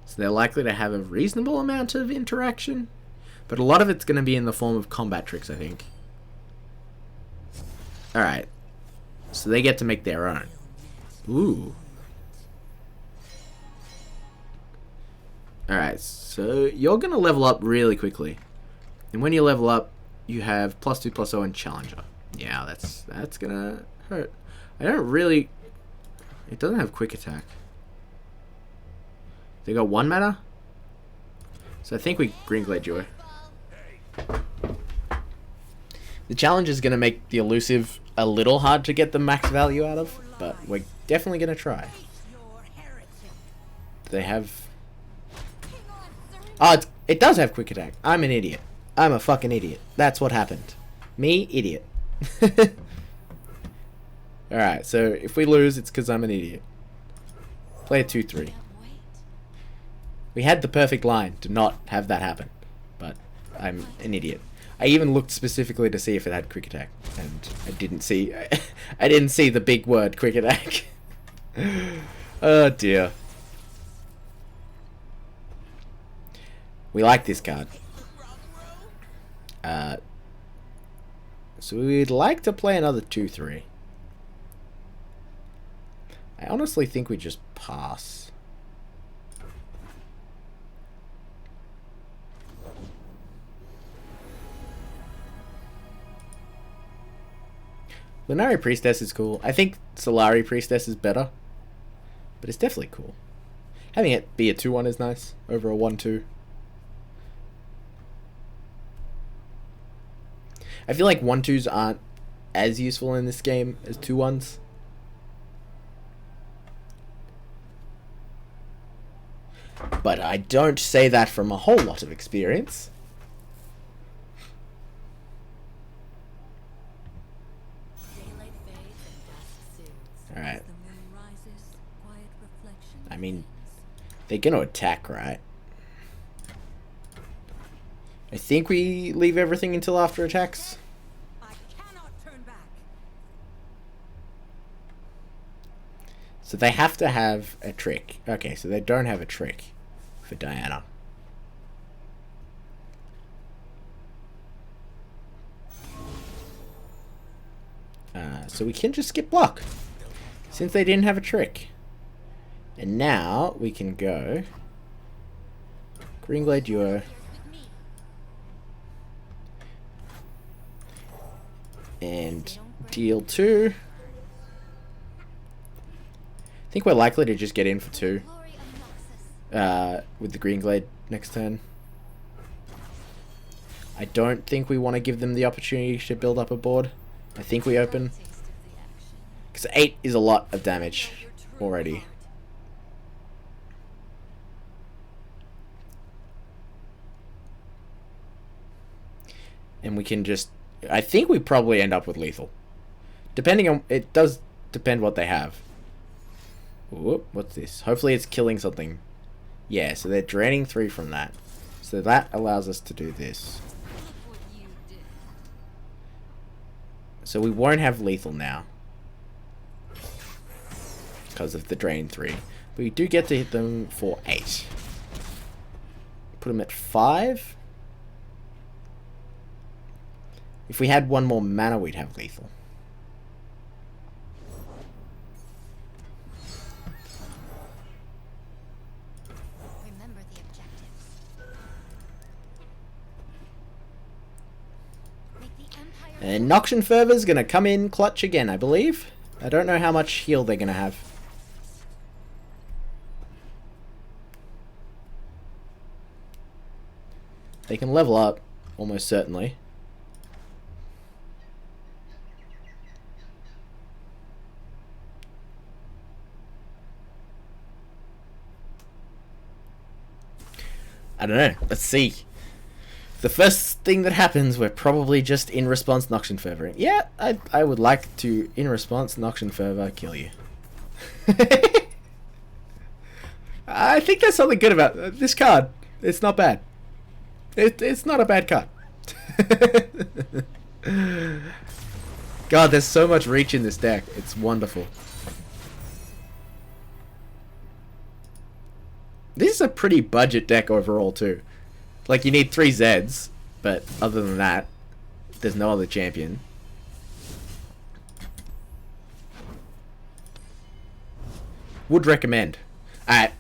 So they're likely to have a reasonable amount of interaction. But a lot of it's going to be in the form of combat tricks, I think. Alright. So they get to make their own. Ooh. Alright, so you're going to level up really quickly. And when you level up, you have +2/+0 and Challenger. Yeah, that's going to hurt. I don't really... It doesn't have quick attack. They got 1 mana? So I think we Green Glade Duo. The challenge is going to make the elusive a little hard to get the max value out of, but we're definitely going to try. They have... Oh, it does have quick attack. I'm an idiot. I'm a fucking idiot. That's what happened. Me, idiot. Alright, so if we lose, it's because I'm an idiot. Play a 2/3. We had the perfect line to not have that happen, but I'm an idiot. I even looked specifically to see if it had quick attack, and I didn't see. I didn't see the big word quick attack. Oh dear. We like this card. So we'd like to play another 2/3. I honestly think we just pass. Lunari Priestess is cool. I think Solari Priestess is better, but it's definitely cool. Having it be a 2/1 is nice over a 1/2. I feel like 1/2s aren't as useful in this game as 2/1s. But I don't say that from a whole lot of experience. Alright. I mean, they're gonna attack, right? I think we leave everything until after attacks. So they have to have a trick. Okay, so they don't have a trick for Diana. So we can just skip block, since they didn't have a trick. And now we can go Green Glade Duo. And deal 2. I think we're likely to just get in for 2 with the Green Glade next turn. I don't think we want to give them the opportunity to build up a board. I think we open, because 8 is a lot of damage already. And we can just... I think we probably end up with lethal. Depending on... It does depend what they have. Whoop, what's this? Hopefully it's killing something. Yeah, so they're draining 3 from that. So that allows us to do this. So we won't have lethal now, because of the drain 3. But we do get to hit them for 8. Put them at 5. If we had 1 more mana, we'd have lethal. Remember the objectives. Make the Empire And Noxian Fervor's gonna come in clutch again, I believe. I don't know how much heal they're gonna have. They can level up, almost certainly. I don't know. Let's see. The first thing that happens, we're probably just in response Noxian Fervor. Yeah, I would like to, in response Noxian Fervor, kill you. I think there's something good about this card. It's not bad. It's not a bad card. God, there's so much reach in this deck. It's wonderful. This is a pretty budget deck overall too. Like, you need 3 Zeds, but other than that, there's no other champion. Would recommend. I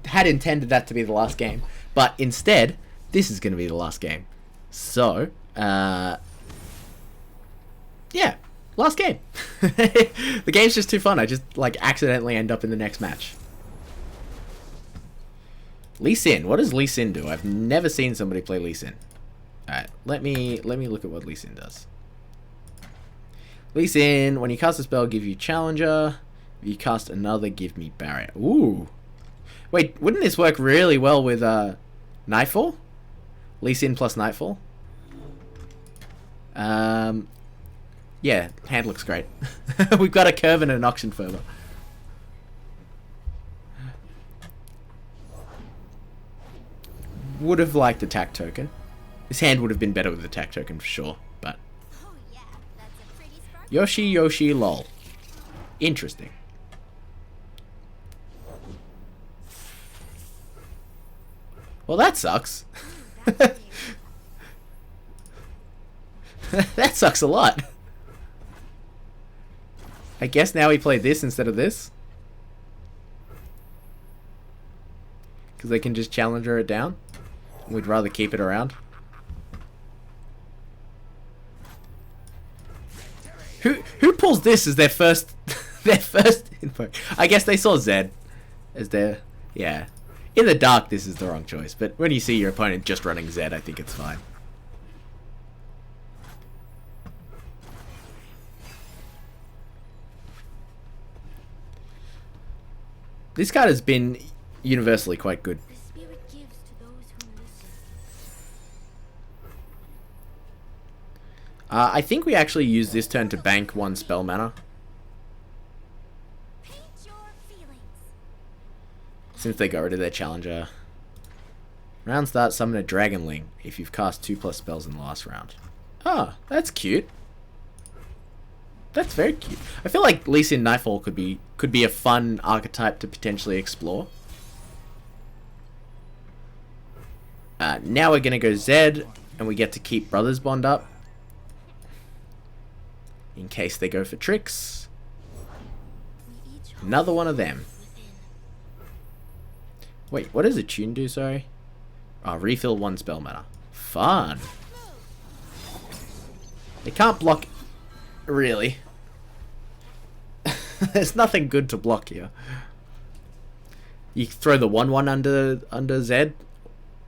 had intended that to be the last game, but instead, this is going to be the last game. So, yeah, last game. The game's just too fun. I just, like, accidentally end up in the next match. Lee Sin. What does Lee Sin do? I've never seen somebody play Lee Sin. Alright, let me look at what Lee Sin does. Lee Sin, when you cast a spell, give you Challenger. If you cast another, give me Barrier. Ooh. Wait, wouldn't this work really well with Nightfall? Lee Sin plus Nightfall? Yeah, hand looks great. We've got a Curve and an Noxian Fervor. Would have liked attack token. This hand would have been better with attack token for sure, but Oh yeah, that's a pretty spark. Yoshi lol. Interesting. Well, that sucks. That sucks a lot. I guess now we play this instead of this, because they can just Challenger it down. We'd rather keep it around. Who pulls this as their first info? I guess they saw Zed as their... Yeah. In the dark, this is the wrong choice, but when you see your opponent just running Zed, I think it's fine. This card has been universally quite good. The spirit gives to those who listen. I think we actually use this turn to bank 1 spell mana, Paint your feelings. since they got rid of their Challenger. Round start, summon a Dragonling if you've cast 2+ spells in the last round. Ah, that's cute. That's very cute. I feel like Lee Sin Nightfall could be a fun archetype to potentially explore. Now we're gonna go Zed, and we get to keep Brothers Bond up in case they go for tricks. Another one of them. Wait, what does a tune do? Sorry. Refill 1 spell mana. Fun. They can't block. Really. There's nothing good to block here. You throw the 1/1 under Zed,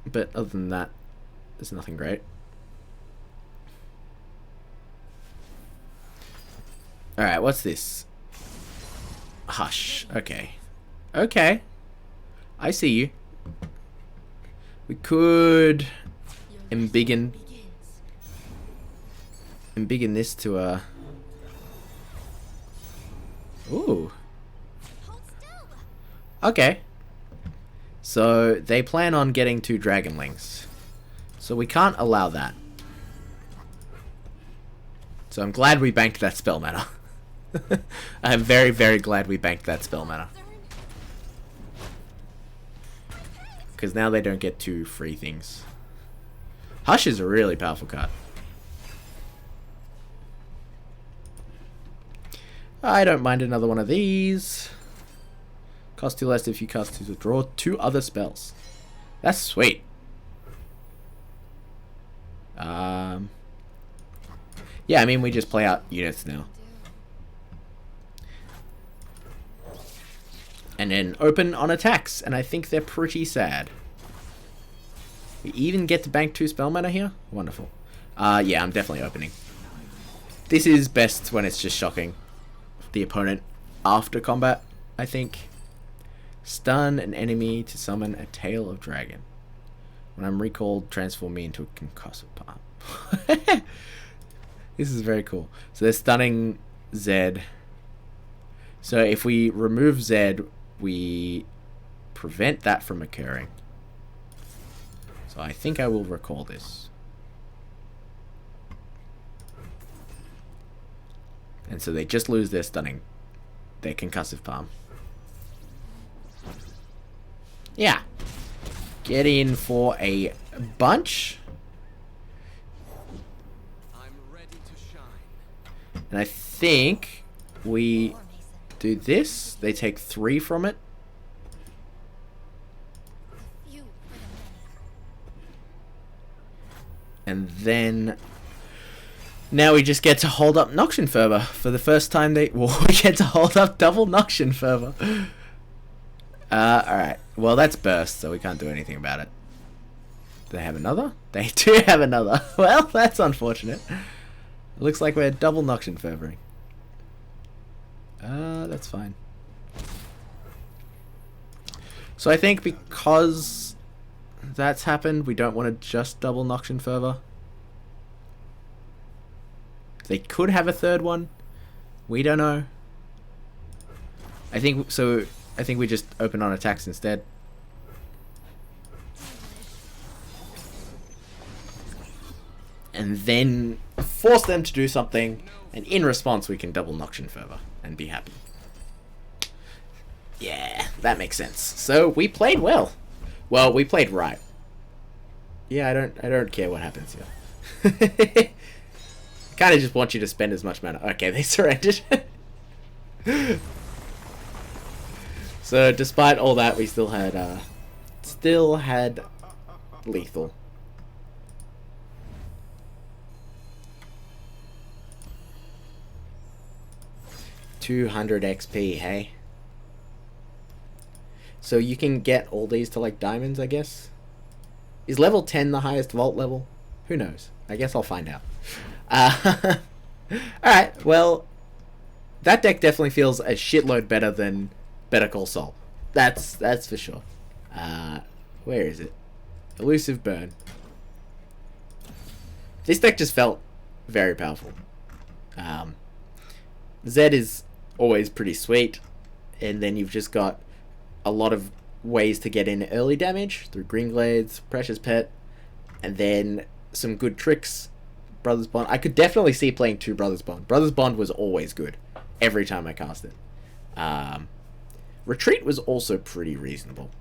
but other than that, there's nothing great. Alright, what's this? Hush. Okay. Okay. I see you. We could embiggen this to a... Ooh. Okay. So they plan on getting 2 Dragonlings. So we can't allow that. So I'm glad we banked that spell mana. I'm very, very glad we banked that spell mana. Because now they don't get 2 free things. Hush is a really powerful card. I don't mind another one of these. Cost 2 less if you cast 2 to draw 2 other spells. That's sweet. Yeah, I mean, we just play out units now. And then open on attacks, and I think they're pretty sad. We even get to bank 2 spell mana here? Wonderful. Yeah, I'm definitely opening. This is best when it's just shocking the opponent after combat, I think. Stun an enemy to summon a Tail of Dragon. When I'm recalled, transform me into a concussive palm. This is very cool. So they're stunning Zed. So if we remove Zed, we prevent that from occurring. So I think I will recall this. And so they just lose their stunning, their concussive palm. Yeah. Get in for a bunch. I'm ready to shine. And I think we do this. They take 3 from it. And then now we just get to hold up Noxian Fervor for the first time. We get to hold up double Noxian Fervor. Alright. Well, that's burst, so we can't do anything about it. Do they have another? They do have another. Well, that's unfortunate. It looks like we're double Noxian Fervoring. That's fine. So I think because that's happened, we don't want to just double Noxian Fervor. They could have a third one. We don't know. I think so. I think we just open on attacks instead. And then force them to do something, and in response we can double Noxian Fervor and be happy. Yeah, that makes sense. So we played well. Well, we played right. Yeah, I don't care what happens here. Kind of just want you to spend as much mana. Okay, they surrendered. So despite all that, we still had lethal. $200 XP, hey? So you can get all these to like diamonds, I guess? Is level 10 the highest vault level? Who knows? I guess I'll find out. Alright, well, that deck definitely feels a shitload better than Better Call Saul. That's for sure. Where is it? Elusive Burn. This deck just felt very powerful. Zed is always pretty sweet, and then you've just got a lot of ways to get in early damage through Green Glades, Precious Pet, and then some good tricks. Brothers Bond. I could definitely see playing 2 Brothers Bond. Brothers Bond was always good every time I cast it. Retreat was also pretty reasonable.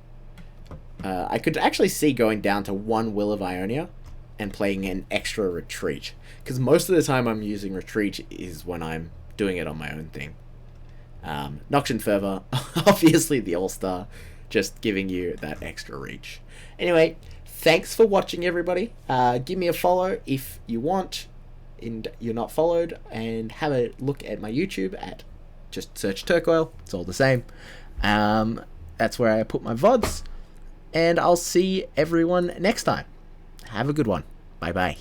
I could actually see going down to 1 Will of Ionia and playing an extra Retreat, because most of the time I'm using Retreat is when I'm doing it on my own thing. Noxian Fervor, obviously the All-Star, just giving you that extra reach. Anyway, thanks for watching, everybody. Give me a follow if you want and you're not followed, and have a look at my YouTube at just search Turkoil. It's all the same. That's where I put my VODs, and I'll see everyone next time. Have a good one. Bye bye.